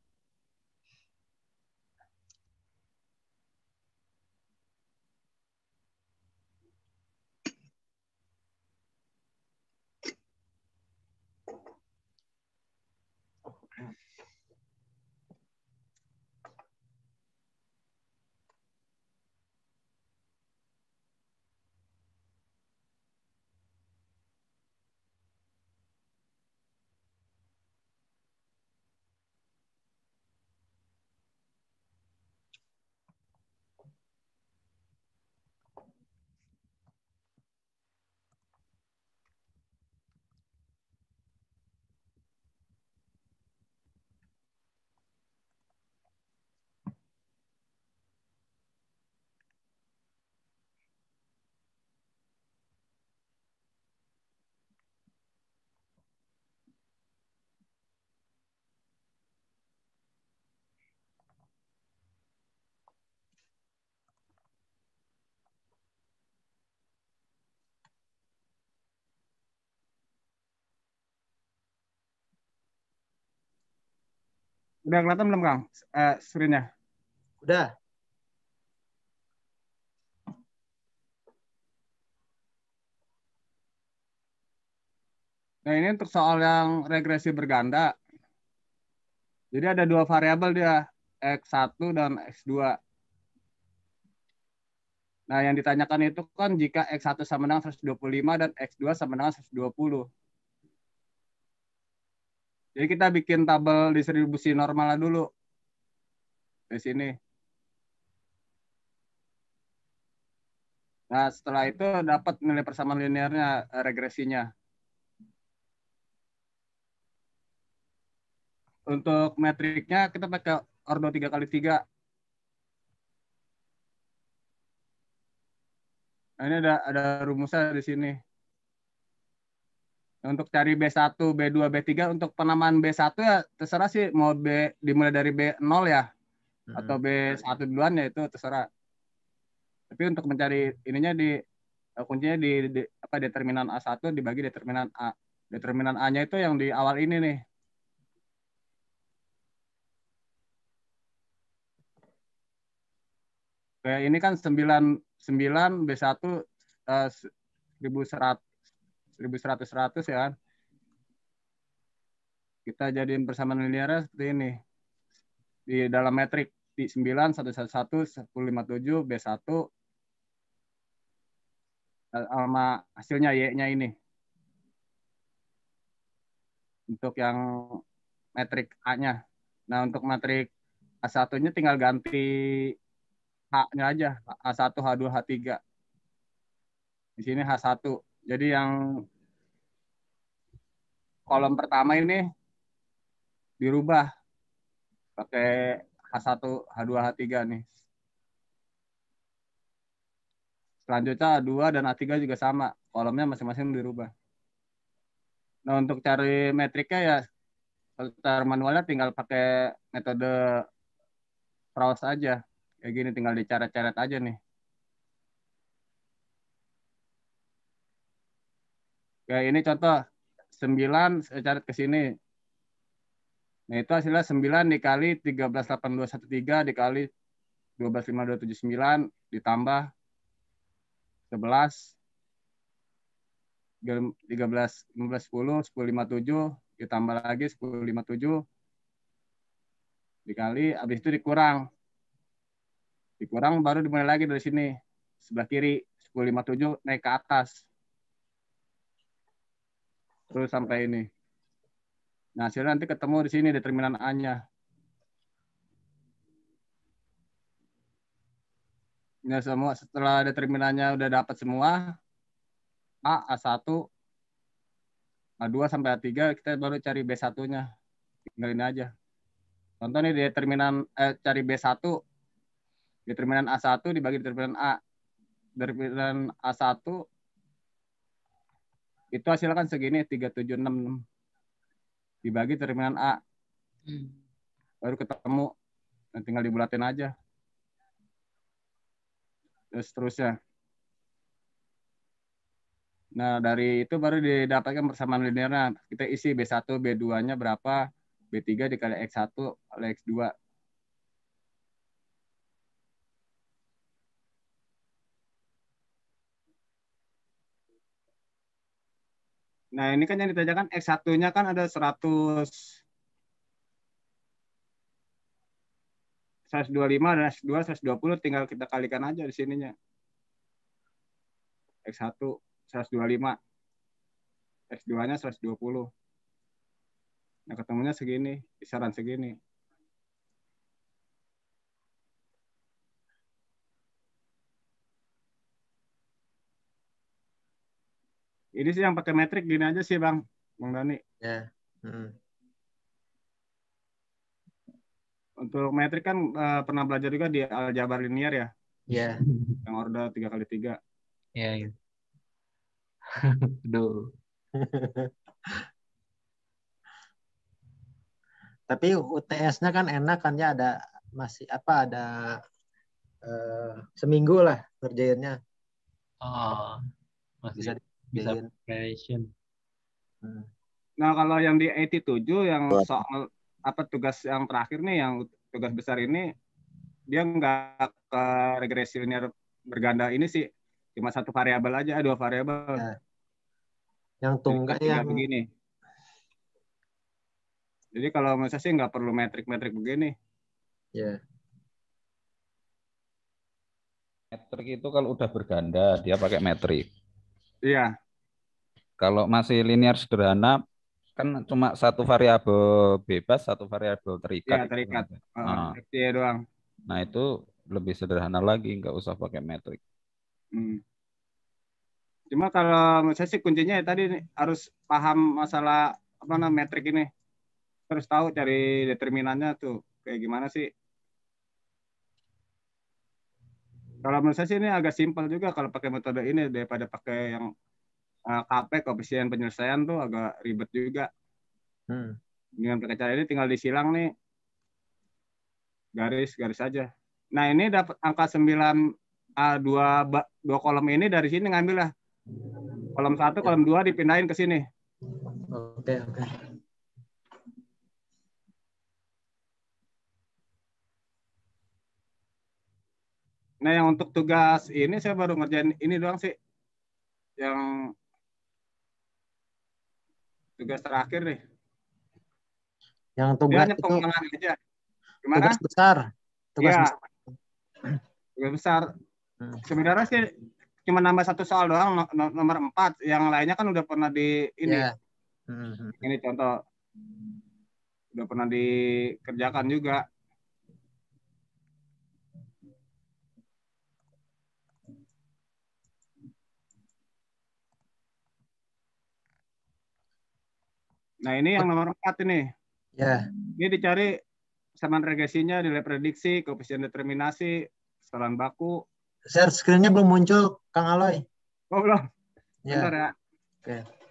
Udah kelihatan belum Kang? Screen-nya? Udah. Nah, ini untuk soal yang regresi berganda. Jadi ada dua variabel dia, X1 dan X2. Nah, yang ditanyakan itu kan jika X1 sama dengan 125 dan X2 sama dengan 120. Jadi kita bikin tabel distribusi normalnya dulu. Di sini. Nah, setelah itu dapat nilai persamaan linearnya, regresinya. Untuk metriknya kita pakai ordo 3x3. Nah, ini ada rumusnya di sini. Untuk cari B1, B2, B3, untuk penamaan B1 ya terserah sih mau dimulai dari B0 ya atau B1 duluan ya itu terserah. Tapi untuk mencari ininya kuncinya di determinan A1 dibagi determinan A. Determinan A-nya itu yang di awal ini nih. Kayak ini kan 9 B1 1100 ya kan. Kita jadiin persamaan linearnya seperti ini. Di dalam metrik di 9 111 1057 B1 sama hasilnya Y-nya ini. Untuk yang metrik A-nya. Nah, untuk metrik A1-nya tinggal ganti H-nya aja, H1, H2, H3. Di sini H1. Jadi yang kolom pertama ini dirubah pakai H1, H2, H3 nih. Selanjutnya A2 dan A3 juga sama. Kolomnya masing-masing dirubah. Nah, untuk cari metriknya ya secara manualnya tinggal pakai metode browse aja. Kayak gini tinggal dicoret-coret aja nih. Kayak ini contoh 9 saya coret ke sini. Nah, itu hasilnya 9 dikali 138213 dikali 125279 ditambah 11 13 15 10 1057 ditambah lagi 1057 dikali habis itu dikurang baru dimulai lagi dari sini sebelah kiri 1057 naik ke atas terus sampai ini. Nah, hasilnya nanti ketemu di sini determinan A-nya. Nah, semua setelah determinannya udah dapat semua A, A1, A2 sampai A3 kita baru cari B1-nya. Tinggalin aja. Contoh nih determinan cari B1 determinan A1 dibagi determinan A. Determinan A1 itu hasilnya kan segini 3766 dibagi determinan A. Baru ketemu. Nah, tinggal dibulatin aja. Terus terusnya. Nah, dari itu baru didapatkan persamaan linearnya. Kita isi B1, B2-nya berapa, B3 dikali X1 kali X2. Nah, ini kan yang ditanyakan X1-nya kan ada 125 dan X2 120 tinggal kita kalikan aja di sininya. X1 125. X2-nya 120. Nah, ketemunya segini, kisaran segini. Ini sih yang pakai metrik gini aja sih, Bang Dani. Ya. Untuk metrik kan pernah belajar juga di aljabar linear ya? Iya. Yang ordo 3x3. Iya, iya. Aduh. Tapi UTS-nya kan enak kan ya ada masih ada seminggu lah ngerjainnya. Oh, masih bisa preparation. Nah, kalau yang di 87 yang soal tugas yang terakhir nih, yang tugas besar ini dia nggak ke regresi linear berganda ini sih, cuma satu variabel aja, 2 variabel. Ya. Yang tunggal yang begini. Jadi kalau menurut saya sih nggak perlu metrik-metrik begini. Ya. Metrik itu kalau udah berganda dia pakai metrik. Iya. Kalau masih linear sederhana kan cuma satu variabel bebas, satu variabel terikat. Iya, terikat. Doang. Nah itu lebih sederhana lagi, nggak usah pakai metrik. Cuma kalau menurut saya sih kuncinya ya tadi nih, harus paham masalah metrik ini. Terus tahu cari determinannya tuh kayak gimana sih. Kalau menurut saya sih ini agak simpel juga kalau pakai metode ini daripada pakai yang KP, koefisien penyelesaian tuh agak ribet juga. Dengan pakai cara ini tinggal disilang nih garis aja. Nah ini dapat angka 2 kolom ini dari sini ngambil lah. Kolom 1, kolom 2 dipindahin ke sini. Oke. Nah yang untuk tugas ini saya baru ngerjain ini doang sih. Yang tugas terakhir nih. Yang tugas hanya itu pengulangan aja. Gimana? Tugas besar. Tugas besar. Sebenarnya sih cuma nambah 1 soal doang, nomor 4. Yang lainnya kan udah pernah di ini. Yeah. Ini contoh. Udah pernah dikerjakan juga. Nah ini yang nomor 4 ini. Ya. Ini dicari kesamaan regresinya, nilai prediksi, koefisien determinasi, kesalahan baku. Share screen-nya belum muncul, Kang Aloy. Oh belum? Ya. Bentar ya. Oke.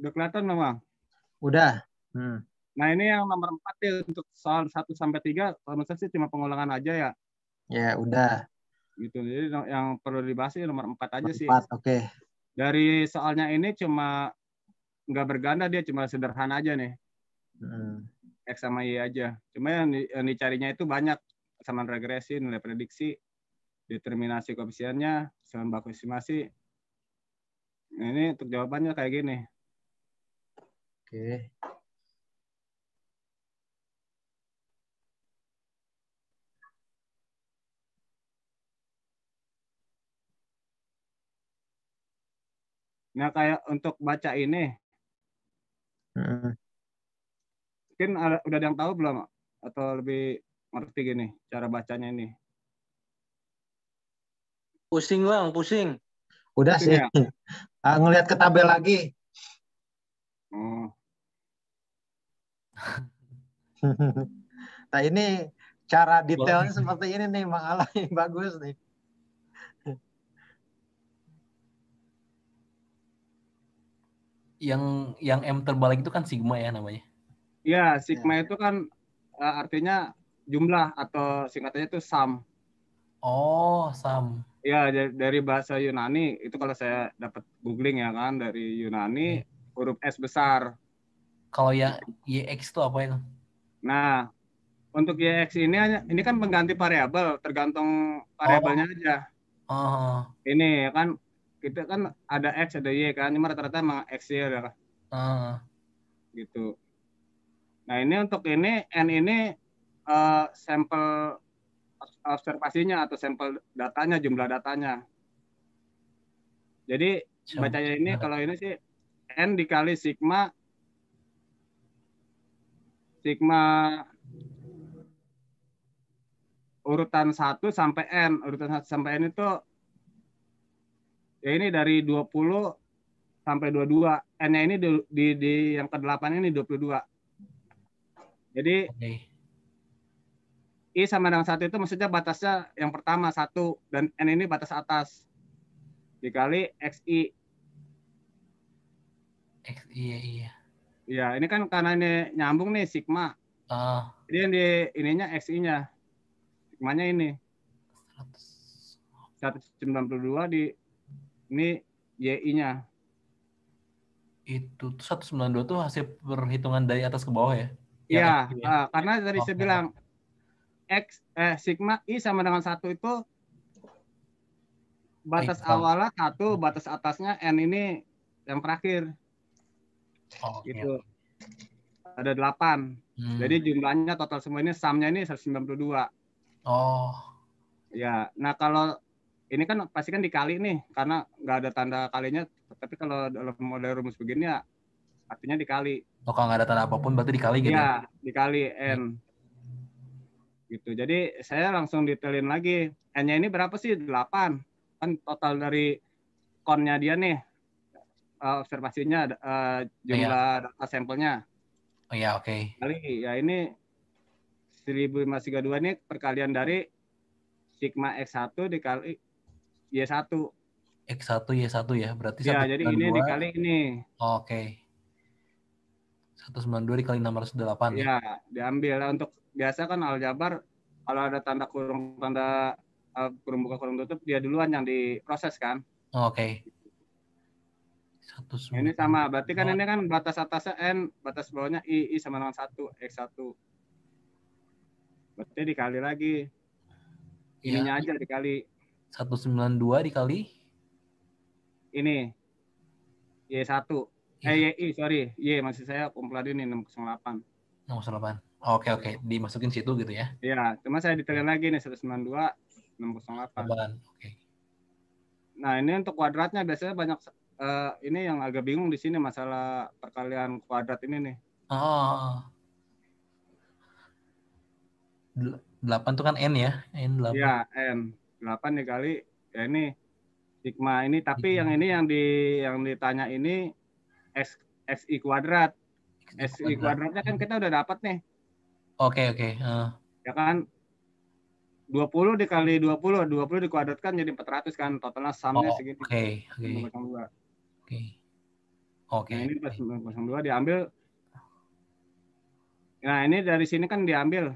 Udah kelihatan belum, Bang? Udah. Nah ini yang nomor 4 ya, untuk soal 1-3, kalau menurut saya sih cuma pengulangan aja ya. Ya, udah. Gitu. Jadi yang perlu dibahas sih nomor 4 aja sih. 4, oke. Dari soalnya ini cuma nggak berganda, dia cuma sederhana aja nih. X sama Y aja. Cuma yang dicarinya itu banyak. Kesamaan regresi, nilai prediksi, determinasi koefisiennya, kesamaan baku estimasi. Nah, ini untuk jawabannya kayak gini. Oke. Nah, kayak untuk baca ini, mungkin udah ada yang tahu belum? Atau lebih ngerti gini, cara bacanya ini? Pusing, Bang, pusing. Udah sih. Ya? Ngelihat ke tabel lagi. Nah, ini cara detailnya seperti ini nih, Bang Aloy. Bagus nih. Yang M terbalik itu kan sigma ya namanya. Iya, sigma itu kan artinya jumlah atau singkatannya itu sum. Oh, sum. Ya, dari bahasa Yunani itu kalau saya dapat googling ya kan, dari Yunani huruf S besar. Kalau ya YX itu apa itu? Nah, untuk YX ini kan pengganti variabel, tergantung variabelnya aja. Ini ya kan, kita kan ada X ada Y kan, cuma rata-rata emang X Y ya kan. Gitu. Nah ini untuk ini N ini sampel observasinya atau sampel datanya, jumlah datanya. Jadi bacanya ini kalau ini sih N dikali sigma urutan 1 sampai N. Urutan 1 sampai N itu ya ini dari 20 sampai 22. N-nya ini di yang ke-8 ini 22. Jadi I sama dengan 1 itu maksudnya batasnya yang pertama 1 dan N ini batas atas. Dikali XI. Iya. Iya, ini kan karena ini nyambung nih sigma. Jadi yang di ininya XI-nya. Sigmanya ini. 192 di ini YI-nya. Itu 192 tuh hasil perhitungan dari atas ke bawah ya? Iya, karena tadi saya bilang sigma I sama dengan 1 itu batas awalnya 1, batas atasnya N ini yang terakhir. Gitu. Ada 8. Jadi jumlahnya total semua ini sumnya ini 192. Ya, nah kalau ini kan pasti kan dikali nih, karena nggak ada tanda kalinya. Tapi kalau dalam model rumus begini ya artinya dikali. Kalau nggak ada tanda apapun berarti dikali gitu ya? Iya, dikali N. Gitu. Jadi saya langsung detailin lagi. N-nya ini berapa sih? 8. Kan total dari konnya dia nih. Observasinya, jumlah data sampelnya. Oh ya, oke. Kali, ya ini 1532 ini perkalian dari sigma X1 dikali Y1. X1, Y1 ya, berarti ya, jadi ini dikali ini. Oke. 192 dikali 608 ya? Ya, diambil. Untuk biasa kan aljabar, kalau ada tanda kurung, tanda kurung buka kurung tutup, dia duluan yang diproses kan. Oke. Nah, ini sama, berarti kan ini kan batas atasnya N, batas bawahnya I sama dengan 1, X1. Berarti dikali lagi. Ininya aja dikali. 192 dikali? Ini. Y1. YI, sorry. Y, maksud saya kumpulan ini 608. 608. Oke. Dimasukin situ gitu ya? Iya, cuma saya detailin lagi nih, 192, 608. Oke. Nah, ini untuk kuadratnya biasanya banyak, ini yang agak bingung di sini masalah perkalian kuadrat ini nih. 8 itu kan N ya? N8. Iya, N. 8 dikali, ya ini sigma ini, tapi yang ini yang ditanya ini XI kuadrat. XI kuadratnya kan kita udah dapat nih. Oke. Ya kan? 20 dikali 20 dikuadratkan jadi 400 kan, totalnya sumnya segini. Oke. Nah, ini pas 0,02 diambil. Nah, ini dari sini kan diambil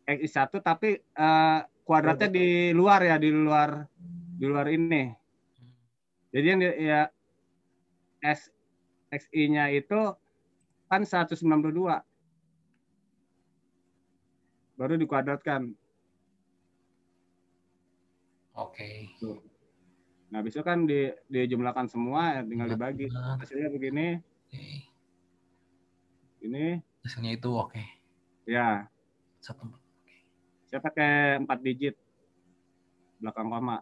XI1 tapi kuadratnya di luar ya, di luar ini. Jadi yang ya XI-nya itu kan 192. Baru dikuadratkan. Oke. Nah, besok kan dijumlahkan semua, tinggal dibagi. Hasilnya begini. Ini. Hasilnya itu oke. Ya. Saya pakai 4 digit belakang koma.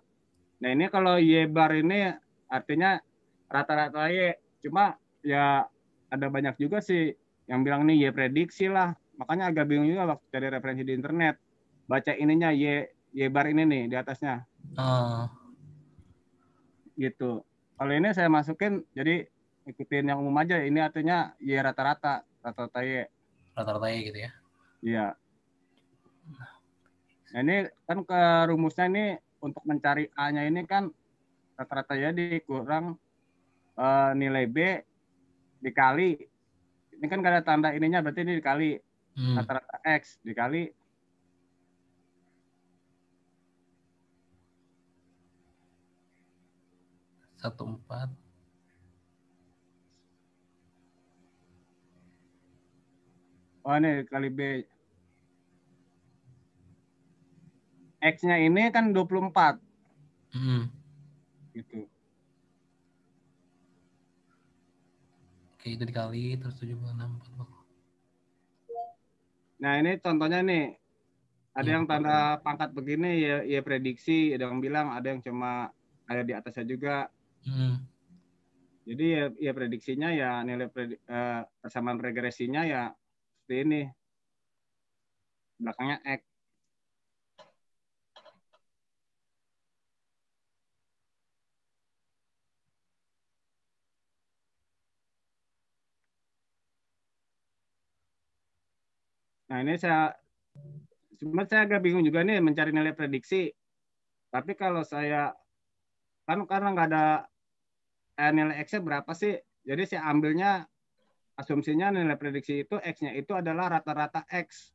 Nah, ini kalau Y bar ini artinya rata-rata Y. Cuma ya ada banyak juga sih yang bilang nih Y prediksi lah. Makanya agak bingung juga waktu cari referensi di internet. Baca ininya Y bar ini nih di atasnya. Gitu. Kalau ini saya masukin, jadi ikutin yang umum aja. Ini artinya Y rata-rata Y. Rata-rata Y gitu ya? Iya. Nah, ini kan ke rumusnya ini untuk mencari A-nya ini kan rata-rata Y dikurang nilai B dikali. Ini kan gak ada tanda ininya, berarti ini dikali rata-rata X dikali 14. Oh, ini kali B. X-nya ini kan 24. Gitu. Oke, itu dikali terus 76. Nah, ini contohnya nih. Ada yang tanda pangkat begini ya prediksi, ada yang bilang, ada yang cuma ada di atasnya juga. Jadi ya prediksinya ya nilai persamaan regresinya ya seperti ini. Belakangnya X. Nah, ini sebenarnya saya agak bingung juga nih mencari nilai prediksi. Tapi kalau saya kan karena nggak ada nilai X-nya berapa sih? Jadi saya ambilnya asumsinya nilai prediksi itu X-nya itu adalah rata-rata X.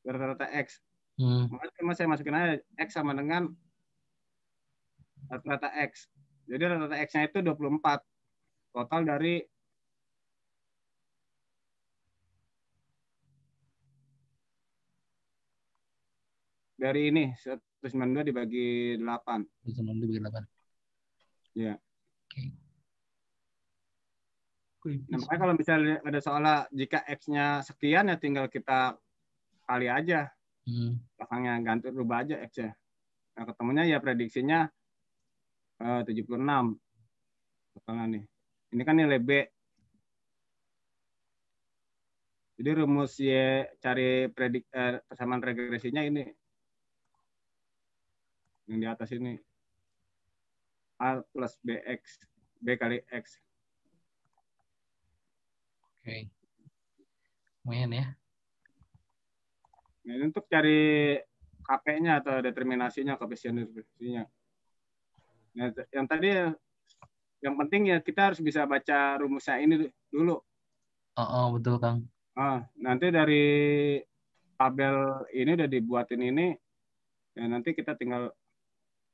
Rata-rata X. Makanya saya masukin aja X sama dengan rata-rata X. Jadi rata-rata X-nya itu 24. Total dari ini 192 dibagi 8. 192 dibagi 8. Ya. Oke. Nah, makanya kalau misalnya ada soalnya jika X-nya sekian ya tinggal kita kali aja. Belakangnya ganti rubah aja X-nya. Nah, ketemunya ya prediksinya 76. Totalnya nih. Ini kan nilai B. Jadi rumus Y cari persamaan regresinya ini. Yang di atas ini. A plus BX. B kali X. Oke. Lumayan ya. Nah, ini untuk cari KP-nya atau determinasinya, koefisiennya. Nah, yang tadi yang penting ya kita harus bisa baca rumusnya ini dulu. Oh, betul Kang. Nanti dari tabel ini udah dibuatin ini, ya nanti kita tinggal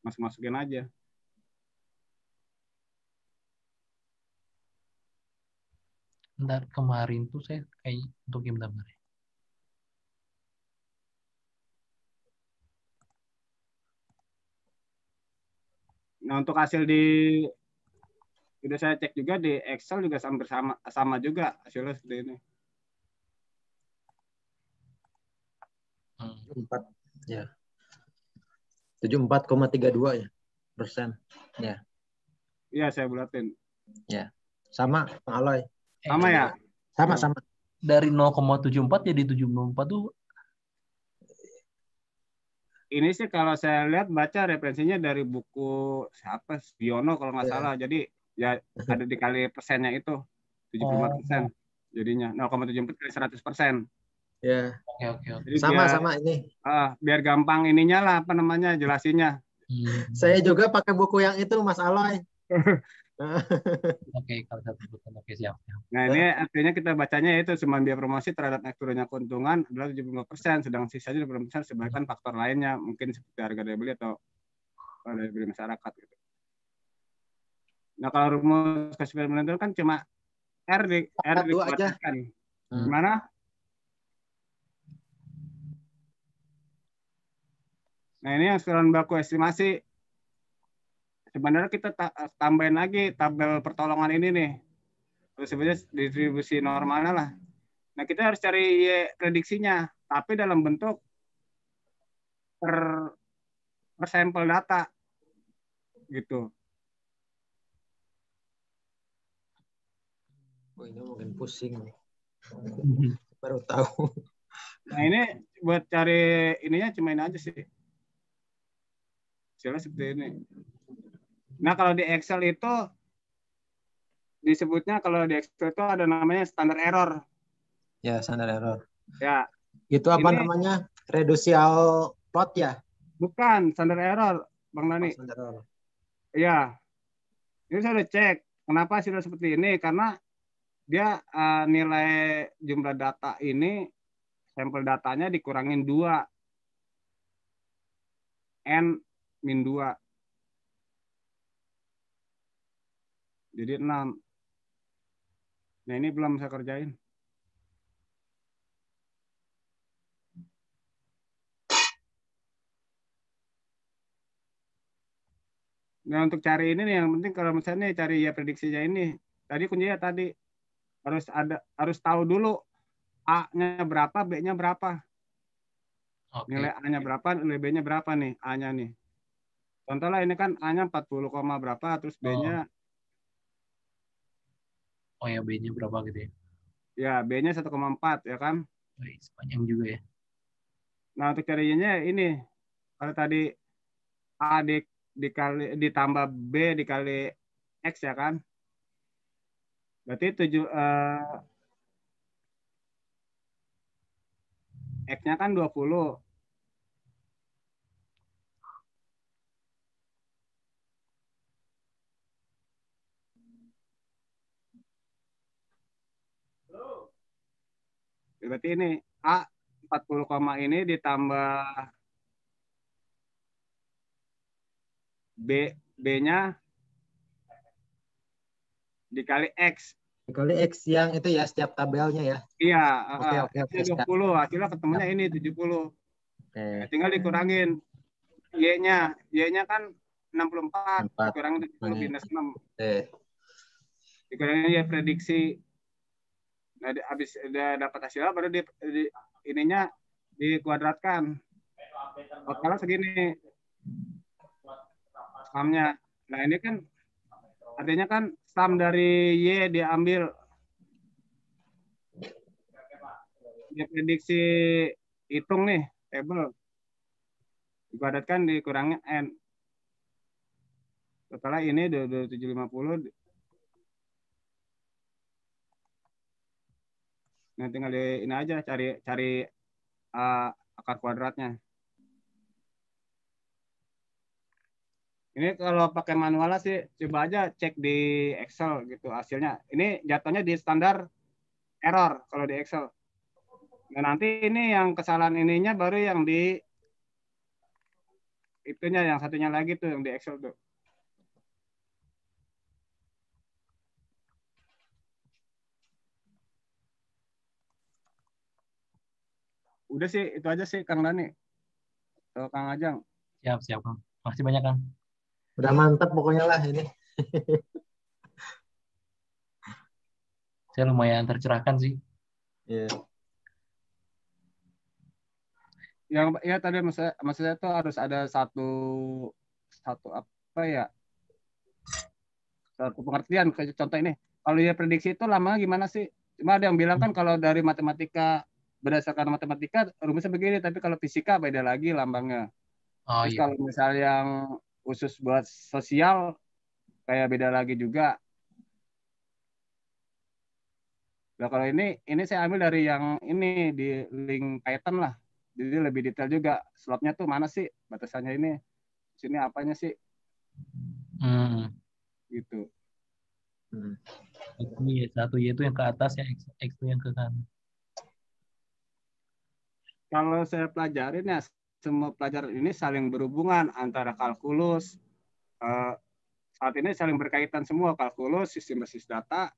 masukin aja. Bentar, kemarin tuh saya kayak untuk game bentar. Nah, untuk hasil udah saya cek juga di Excel juga sama juga hasilnya seperti ini. 4 ya. 74,32 ya persen. Ya. Iya, saya bulatin. Ya. Sama Pak Aloy. Sama ya? Sama. Dari 0,74 jadi 74 tuh. Ini sih kalau saya lihat baca referensinya dari buku siapa Biono kalau nggak salah. Jadi ya ada dikali persennya itu 75%. Jadinya 0,74 kali 100%. Ya. Oke. Jadi Sama ini. Biar gampang ininya lah apa namanya jelasinnya. Saya juga pakai buku yang itu Mas Aloy. Oke, kalau satu buku oke siap. Nah, ini artinya kita bacanya itu cuma biaya promosi terhadap naik turunnya keuntungan adalah 75%, sedang sisanya 20% sebagian faktor lainnya, mungkin seperti harga daya beli atau daya beli masyarakat gitu. Nah, kalau rumus koefisien itu kan cuma R dikuatkan. Gimana? Nah, ini yang sekarang baku estimasi. Sebenarnya kita tambahin lagi tabel pertolongan ini nih. Terus sebenarnya distribusi normalnya lah. Nah, kita harus cari prediksinya, tapi dalam bentuk per sampel data. Gitu. Oh, ini mungkin pusing nih. Baru tahu. Nah, ini buat cari ininya cuma ini aja sih. Hasilnya seperti ini. Nah, kalau di Excel itu disebutnya kalau di Excel itu ada namanya standar error. Ya, standar error. Ya. Itu apa namanya? Reducial plot ya? Bukan, standar error, Bang Dani. Standar error. Ya. Ini saya udah cek. Kenapa hasilnya seperti ini? Karena dia nilai jumlah data ini, sampel datanya dikurangin 2. N-2. Jadi 6. Nah, ini belum saya kerjain. Nah, untuk cari ini nih, yang penting kalau misalnya cari ya prediksinya ini. Tadi kuncinya tadi harus tahu dulu A-nya berapa, B-nya berapa. Okay. Nilai A-nya berapa, nilai B-nya berapa nih, A-nya nih. Contohnya ini kan A-nya 40, berapa, terus B-nya Oh ya, B-nya berapa gitu ya? Ya, B-nya 1,4 ya kan? Sepanjang juga ya. Nah, untuk carinya ini. Kalau tadi A ditambah B dikali X ya kan? Berarti X-nya kan 20. Berarti ini A 40 koma ini ditambah B-nya dikali X. Dikali X yang itu ya setiap tabelnya ya. Iya, Oke. ini 20, hasilnya ketemunya ini 70. Oke. Tinggal dikurangin Y-nya kan 64, dikurangin 70 minus 6. Dikurangin ya prediksi. Nah, habis udah dapat hasilnya baru ininya dikuadratkan. Totalnya segini. Sumnya. Nah, ini kan artinya kan sum dari Y diambil. Dia prediksi hitung nih, table. Dikuadratkan dikurangin N. Totalnya ini 2750. Nah, tinggal ini aja cari akar kuadratnya. Ini kalau pakai manual sih coba aja cek di Excel gitu hasilnya. Ini jatuhnya di standar error kalau di Excel. Nah, nanti ini yang kesalahan ininya baru yang di itunya yang satunya lagi tuh yang di Excel tuh. Udah sih itu aja sih Kang Dani. Atau Kang Ajang. Siap Kang. Makasih banyak Kang. Udah mantap pokoknya lah ini. Saya lumayan tercerahkan sih. Iya. Yang ya tadi maksudnya tuh harus ada satu apa ya? Satu pengertian kayak contoh ini. Kalau ya prediksi itu lama gimana sih? Cuma ada yang bilang kan kalau dari matematika berdasarkan matematika rumusnya begini, tapi kalau fisika beda lagi lambangnya. Terus iya. kalau misalnya yang khusus buat sosial kayak beda lagi juga. Nah kalau ini saya ambil dari yang ini di link Python lah. Jadi lebih detail juga. Slotnya tuh mana sih batasannya ini? Sini apanya sih? Gitu. Satu Y itu yang ke atas ya, X itu yang ke kanan. Kalau saya pelajarin ya semua pelajaran ini saling berhubungan antara kalkulus, saat ini saling berkaitan semua kalkulus, sistem basis data,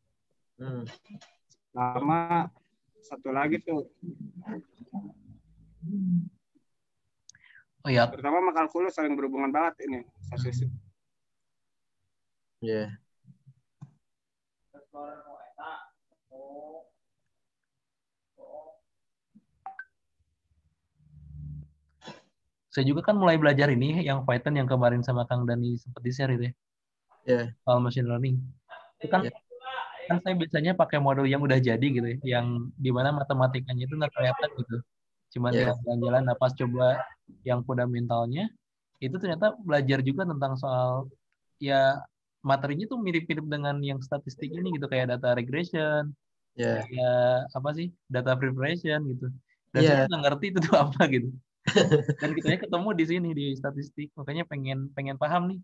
sama satu lagi tuh. Oh ya. Terutama sama kalkulus saling berhubungan banget ini. Iya. Saya juga kan mulai belajar ini yang Python yang kemarin sama Kang Dani sempat di-share itu ya. Iya. Soal machine learning. Itu kan kan saya biasanya pakai model yang udah jadi gitu ya, yang dimana matematikanya itu nggak kelihatan gitu. Cuman yang jalan-jalan. Nah pas coba yang fundamentalnya, itu ternyata belajar juga tentang soal ya materinya tuh mirip-mirip dengan yang statistik ini gitu, kayak data regression, kayak apa sih, data preparation gitu. Dan saya nggak ngerti itu tuh apa gitu. Dan kitanya ketemu di sini di statistik, makanya pengen paham nih.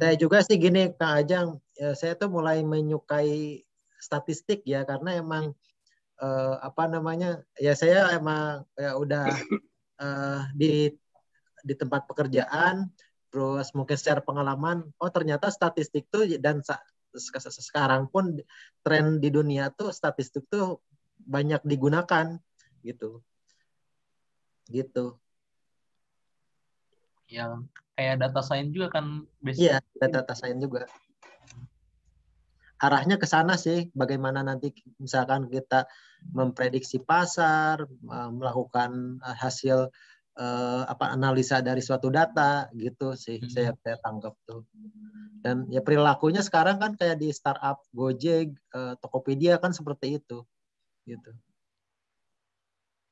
Saya juga sih gini Kak Ajang, saya tuh mulai menyukai statistik ya karena emang apa namanya ya saya emang ya udah di tempat pekerjaan, terus mungkin secara pengalaman, oh ternyata statistik tuh dan sekarang pun tren di dunia tuh statistik tuh banyak digunakan gitu. Yang kayak data science juga kan Iya, data science juga. Arahnya ke sana sih, bagaimana nanti misalkan kita memprediksi pasar, melakukan hasil analisa dari suatu data gitu sih, saya tangkap tuh. Dan ya perilakunya sekarang kan kayak di startup Gojek, Tokopedia kan seperti itu gitu.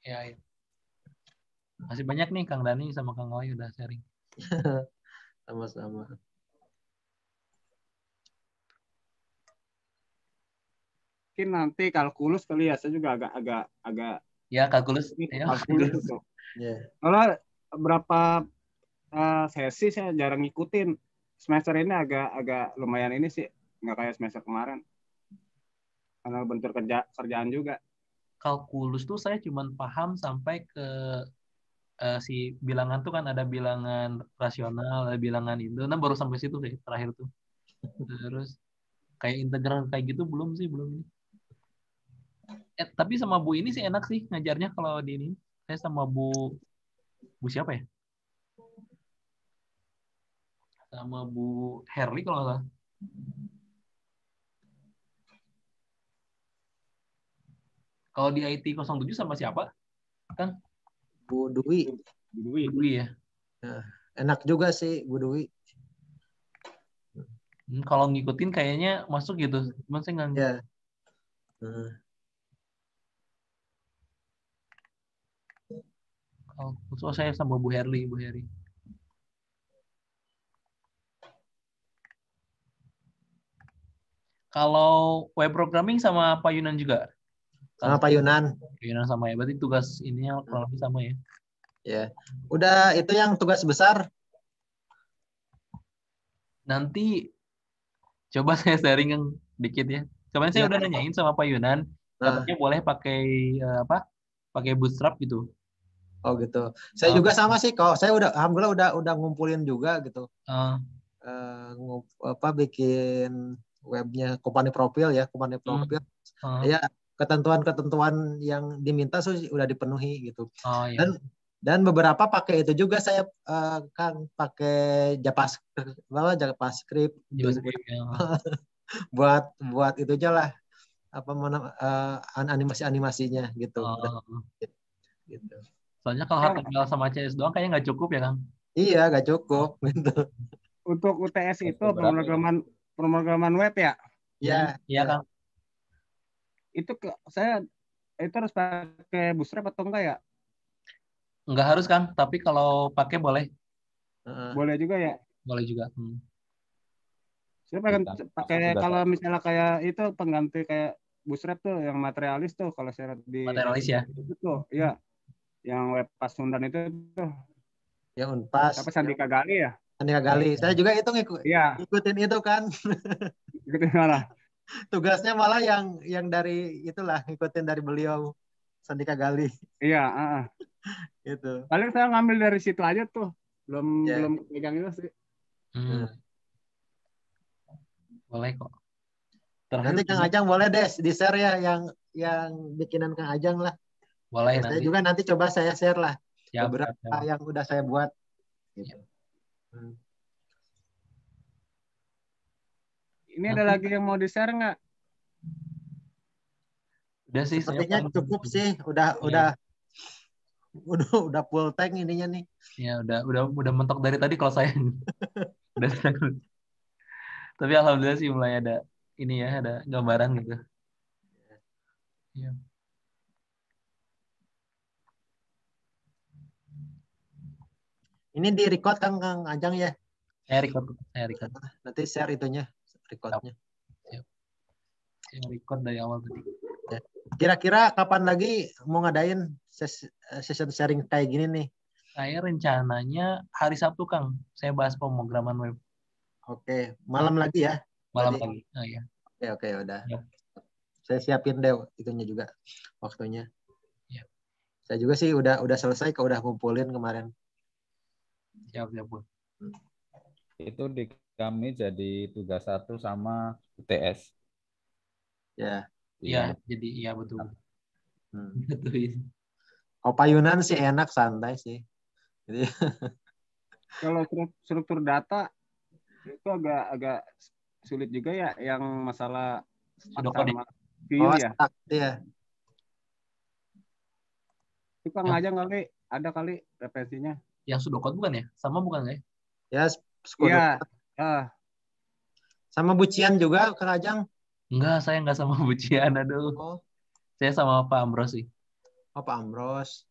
Ya. Masih banyak nih Kang Dani sama Kang Wai udah sharing. Sama-sama. Mungkin nanti kalkulus kali ya, saya juga agak ya kalkulus. Kalkulus itu. Kalau berapa sesi saya jarang ngikutin. Semester ini agak lumayan ini sih, nggak kayak semester kemarin. Karena bentur kerjaan juga. kalkulus tuh saya cuma paham sampai ke si bilangan tuh kan ada bilangan rasional, ada bilangan itu. Nah baru sampai situ sih terakhir tuh. Terus kayak integral kayak gitu belum ini. Tapi sama Bu ini sih enak sih ngajarnya kalau di ini. Saya sama Bu siapa ya? Sama Bu Herli kalau nggak salah. Kalau di IT 07 sama siapa? Kan? Bu Dwi. Bu Dwi ya. Nah, enak juga sih Bu Dwi. Kalau ngikutin kayaknya masuk gitu. Cuman saya nggak. Ya. Kalau saya sama Bu Herli. Kalau web programming sama Pak Yunan juga? Sama Pak Yunan. Yunan sama ya. Berarti tugas ininya kurang lebih sama ya? Ya. Udah itu yang tugas besar. Nanti coba saya sharing yang dikit ya. Kemarin saya udah nanyain sama Pak Yunan, katanya boleh pakai pakai Bootstrap gitu. Oh gitu. Saya juga sama sih. Kalau saya alhamdulillah udah ngumpulin juga gitu. Bikin webnya company profile. Ya, ketentuan-ketentuan yang diminta udah dipenuhi gitu. Iya. Dan beberapa pakai itu juga saya kan pakai JavaScript ya. buat itu aja lah animasinya gitu. Gitu. Soalnya kalau HTML sama CS doang kayaknya nggak cukup ya Kang? Iya, nggak cukup gitu. Untuk UTS itu pemrograman web ya? Iya Kang. Itu saya itu harus pakai Bootstrap atau enggak ya? Enggak harus Kang, tapi kalau pakai boleh. Boleh juga ya? Boleh juga. Saya pakai kalau misalnya kayak itu pengganti kayak Bootstrap tuh yang materialis tuh kalau saya di materialis ya. Itu tuh, iya. Yang web pas Sundan itu tuh. Yang Unpas. Apa Sandika Gali ya? Sandika Gali. Saya juga itu ngikutin itu kan. Ngikutin malah. Tugasnya malah yang dari itulah ngikutin dari beliau Sandika Gali. Iya, Gitu. Paling saya ngambil dari situ aja tuh. Belum pegang itu sih. Boleh kok. Nanti Kang Ajang boleh deh di-share ya yang bikinan Kang Ajang lah. Boleh nanti. Saya juga nanti coba saya share lah. Siap, beberapa yang udah saya buat. Gitu. Ini ada lagi yang mau di-share nggak? Udah sih. Sepertinya cukup sih. Udah full tank ininya nih. Ya udah mentok dari tadi kalau saya. Tapi alhamdulillah sih mulai ada ini ya, ada gambaran gitu. Ya. Ini di record Kang Ajang ya? Saya record. Nanti share itunya, recordnya. Siap. Saya record dari awal tadi. Ya. Kira-kira kapan lagi mau ngadain session sharing kayak gini nih? Saya rencananya hari Sabtu Kang. Saya bahas pemrograman web. Oke, malam lagi ya? Malam lagi. Ya. Oke, udah. Ya. Saya siapin deh itunya juga waktunya. Ya. Saya juga sih udah selesai, udah kumpulin kemarin. Siap, Bu. Itu di kami jadi tugas 1 sama UTS. Ya. Iya, jadi iya betul. Betul. Oh, Pak Yunan sih enak, santai sih. Jadi kalau struktur data itu agak sulit juga ya, yang masalah sama view ya. Iya. Itu Kang Ajang ada kali referensinya. Yang Sudocode bukan ya? Sama bukan ya? Ya, iya. Sama Bucian juga Kang Ajang? Enggak, saya enggak sama Bucian, aduh. Oh. Saya sama Pak Amros sih. Oh, Pak Amros.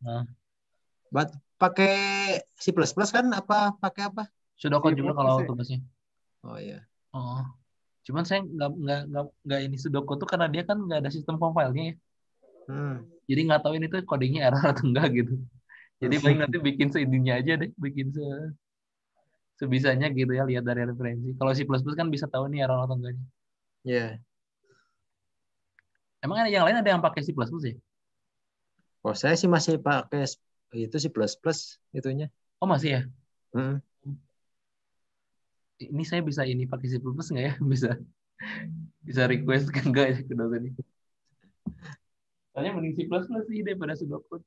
Pakai C++ kan? Pakai apa? Sudocode juga kalau tugasnya. Oh iya. Oh. Cuman saya nggak ini Sudocode tuh karena dia kan nggak ada sistem compile-nya ya. Jadi nggak tahu ini tuh codingnya error atau enggak gitu. Jadi paling nanti bikin seindinya aja deh, bikin sebisanya gitu ya, lihat dari referensi. Kalau C++ kan bisa tahu nih error atau enggaknya. Iya. Emang ada yang lain ada yang pakai C++ ya? Oh, saya sih masih pakai itu sih plus itunya. Oh, masih ya? Hmm. Ini saya bisa ini pakai C++ nggak ya? Bisa request kan enggak ya ke dosen ini? Soalnya mending C++ sih daripada pseudocode.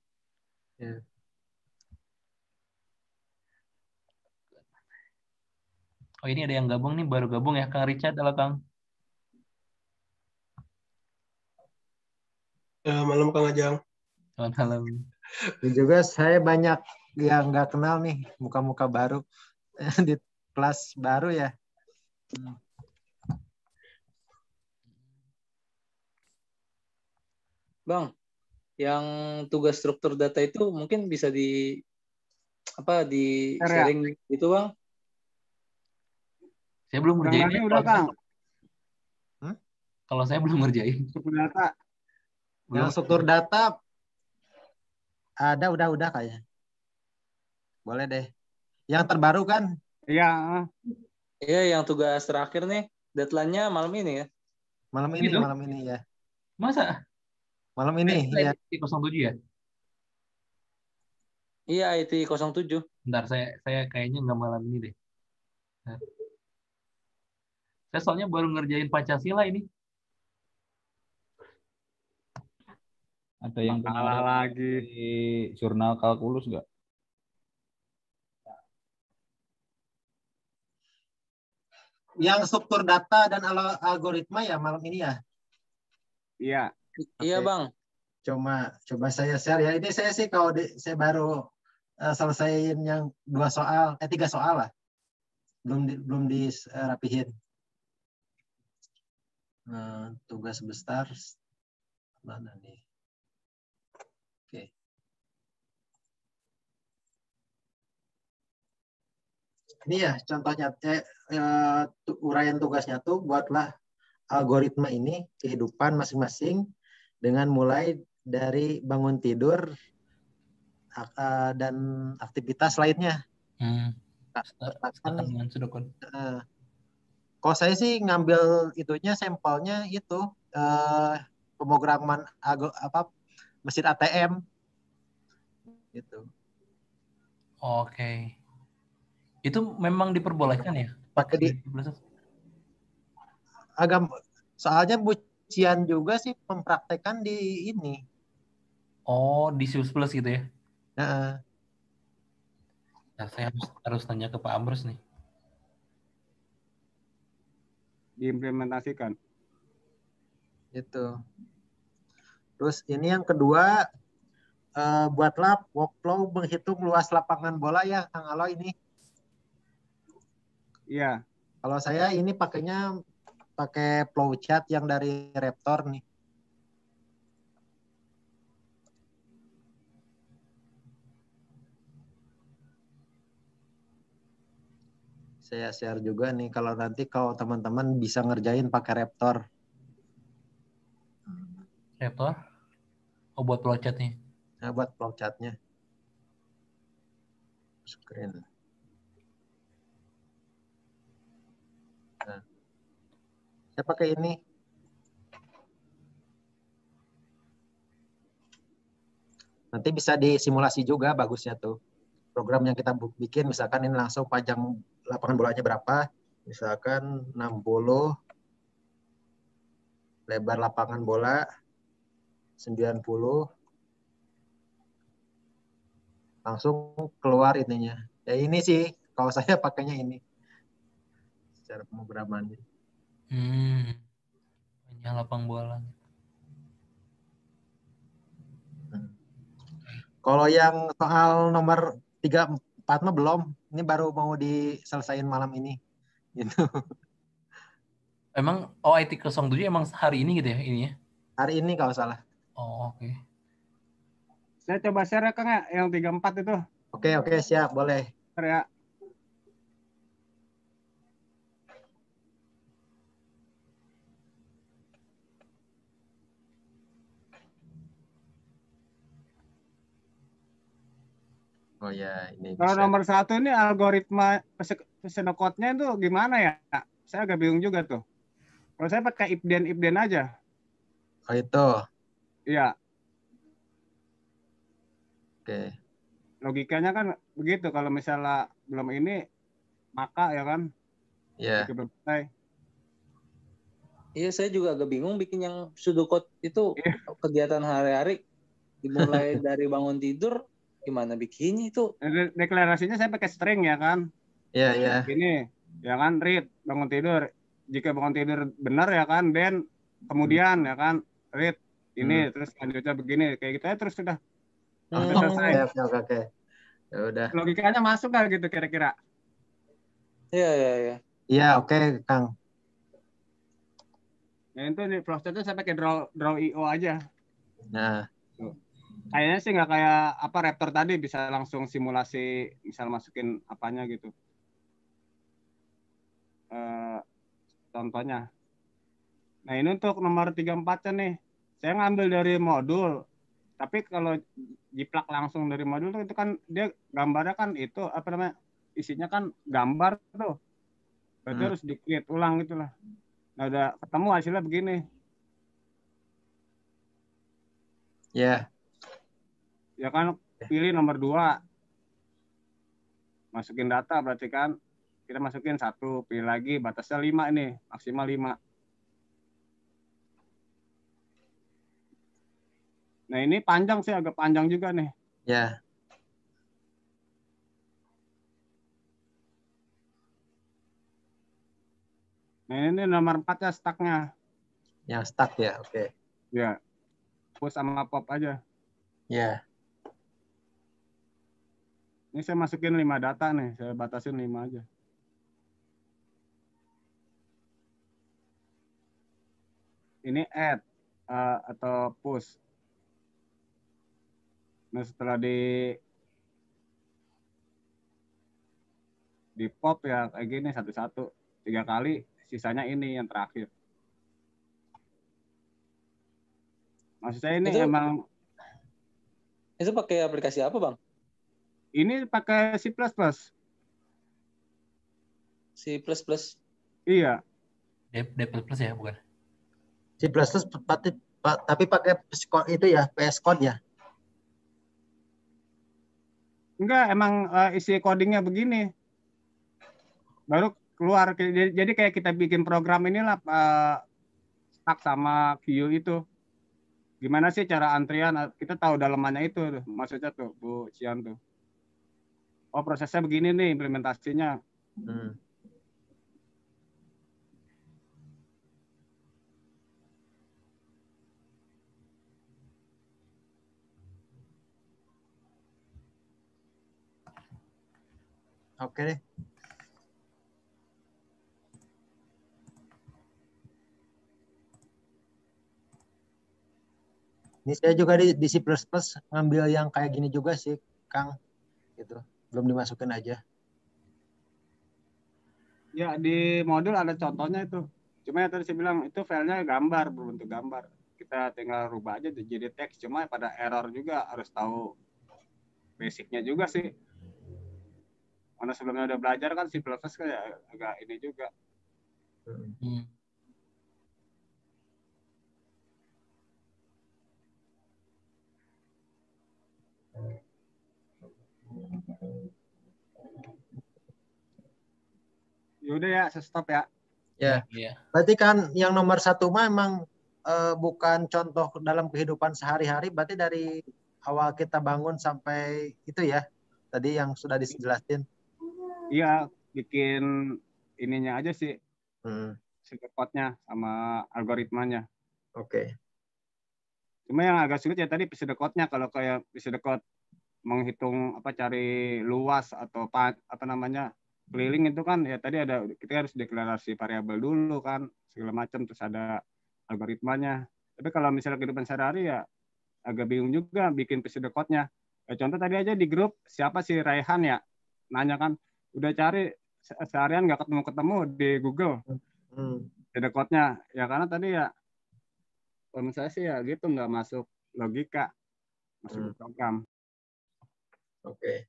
Ya. Oh, ini ada yang gabung nih, baru gabung ya, Kang Richard. Halo, Kang. Malam Kang Ajang. Selamat malam. Dan juga saya banyak yang nggak kenal nih, muka-muka baru di kelas baru ya. Bang, yang tugas struktur data itu mungkin bisa di sharing gitu, Bang? Saya belum ngerjain. Bang udah, Kang. Kalau saya belum ngerjain. Struktur data. Yang struktur data ada udah kayaknya. Boleh deh. Yang terbaru kan? Iya. Iya, yang tugas terakhir nih, deadline-nya malam ini ya? Malam ini ya. Masa? Malam ini ya. IT 07 ya? Iya, IT 07. Bentar, saya kayaknya nggak malam ini deh. Nah. Saya soalnya baru ngerjain Pancasila ini. Ada yang kalah lagi di jurnal kalkulus nggak? Yang struktur data dan algoritma ya malam ini ya? Iya. Iya, Bang. Coba saya share ya. Ini saya sih kalau saya baru selesaiin yang 3 soal lah. Belum dirapihin. Tugas besar mana nih? Oke. Ini ya contohnya uraian tugasnya tuh buatlah algoritma ini kehidupan masing-masing dengan mulai dari bangun tidur dan aktivitas lainnya. Kalau saya sih ngambil itunya sampelnya itu pemrograman mesin ATM gitu. Oke. Itu memang diperbolehkan ya? Pakai soalnya Bucian juga sih mempraktekkan di ini. Oh, di C++ gitu ya? Nah, saya harus tanya ke Pak Amrus nih. Diimplementasikan. Itu. Terus ini yang kedua, buatlah workflow menghitung luas lapangan bola ya, Kang Alo ini. Iya. Kalau saya ini pakai flowchart yang dari Raptor nih. Saya share juga nih kalau teman-teman bisa ngerjain pakai Raptor. Raptor? Oh, buat flowchart-nya. Nah, buat flowchart-nya. Screen. Nah, saya pakai ini. Nanti bisa disimulasi juga bagusnya tuh. Program yang kita bikin misalkan ini langsung panjang lapangan bolanya berapa? Misalkan 60, lebar lapangan bola 90, langsung keluar ininya. Ya ini sih, kalau saya pakainya ini. Secara pemrogramannya. Banyak lapang bola. Kalau yang soal nomor 3, 4 mah belum. Ini baru mau diselesain malam ini. Gitu. Emang OIT 07 emang hari ini gitu ya ininya? Hari ini kalau salah. Oh, oke. Saya coba share ya, Kang ya, yang 34 itu. Oke, siap, boleh. Share ya. Oh ya, ini Kalau bisa. nomor 1 ini algoritma pseudocode-nya itu gimana ya? Saya agak bingung juga tuh. Kalau saya pakai if then aja. Oh itu. Iya. Oke. Logikanya kan begitu, kalau misalnya belum ini maka ya kan. Iya. Selesai. Iya, saya juga agak bingung bikin yang pseudocode itu kegiatan hari-hari dimulai dari bangun tidur, gimana bikinnya itu? Deklarasinya saya pakai string ya kan. Iya, iya. Ini ya kan, read bangun tidur. Jika bangun tidur benar ya kan, then kemudian ya kan read ini terus selanjutnya begini, kayak gitu aja terus sudah. Udah selesai. Oke. Ya udah. Logikanya masuk kan gitu kira-kira. Iya. Iya, oke, Kang. Nah itu di prosesnya saya pakai draw.io aja. Nah. Kayaknya sih nggak kayak apa Raptor tadi, bisa langsung simulasi, misal masukin apanya gitu. Contohnya. Nah ini untuk nomor 34-nya nih. Saya ngambil dari modul. Tapi kalau jiplak langsung dari modul tuh, itu kan dia gambarnya kan itu apa namanya, isinya kan gambar tuh. Berarti harus di-create ulang gitu lah. Nah udah ketemu hasilnya begini. Ya. Ya kan, pilih nomor 2. Masukin data berarti kan. Kita masukin 1, pilih lagi, batasnya 5 ini, maksimal 5. Nah ini panjang sih, agak panjang juga nih. Ya. Nah ini nomor 4 ya stacknya. Yang stack ya, oke. Ya, push sama pop aja. Ya. Ini saya masukin 5 data nih, saya batasin 5 aja. Ini add atau push. Nah setelah di pop ya kayak gini satu-satu 3 kali, sisanya ini yang terakhir. Maksud saya ini emang itu pakai aplikasi apa, Bang? Ini pakai C++. C++. Iya. D++ ya, bukan? C++ tapi pakai itu ya, PS Code ya? Enggak, emang isi codingnya begini. Baru keluar. Jadi kayak kita bikin program inilah stack sama queue itu. Gimana sih cara antrian? Kita tahu dalamannya itu, maksudnya tuh, Bu Cian tuh. Oh prosesnya begini nih implementasinya. Oke deh. Ini saya juga di C++ ngambil yang kayak gini juga sih, Kang. Gitu. Belum dimasukin aja. Ya di modul ada contohnya itu. Cuma ya tadi saya bilang itu filenya gambar, berbentuk gambar. Kita tinggal rubah aja jadi teks. Cuma pada error juga, harus tahu basicnya juga sih. Karena sebelumnya udah belajar kan C++ kayak agak ini juga. Yaudah ya, saya stop ya. Ya. Berarti kan yang nomor 1 mah emang bukan contoh dalam kehidupan sehari-hari, berarti dari awal kita bangun sampai itu ya, tadi yang sudah dijelasin. Iya, bikin ininya aja sih. Pseudocode-nya sama algoritmanya. Oke. Cuma yang agak sulit ya tadi pseudocode-nya. Kalau kayak pseudocode menghitung apa, cari luas atau apa namanya, keliling itu kan ya tadi ada, kita harus deklarasi variabel dulu kan, segala macam, terus ada algoritmanya. Tapi kalau misalnya kehidupan sehari-hari ya agak bingung juga bikin pseudocode-nya. Contoh tadi aja di grup, siapa sih Raihan ya, nanya kan, udah cari seharian nggak ketemu-ketemu di Google pseudocode-nya. Ya karena tadi ya, kalau saya sih ya gitu, nggak masuk logika, masuk program. Oke.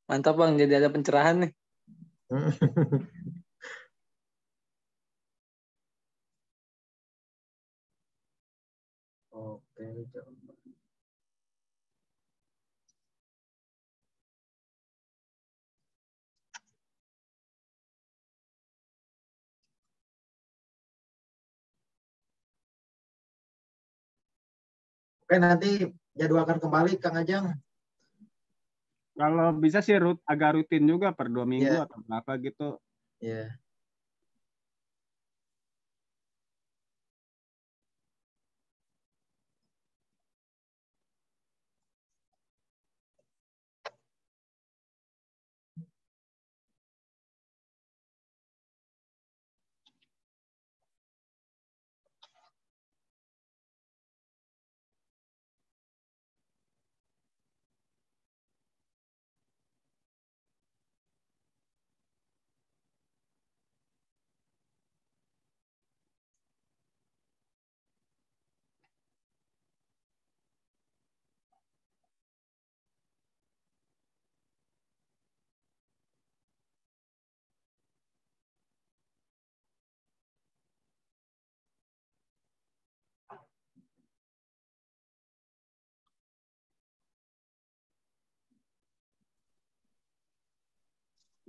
Mantap Bang, jadi ada pencerahan nih. Oke, nanti jadwalkan kembali Kang Ajeng. Kalau bisa sih agak rutin juga per 2 minggu Iya. atau berapa gitu. Iya.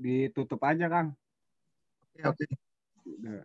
Ditutup aja, Kang. Oke. Udah.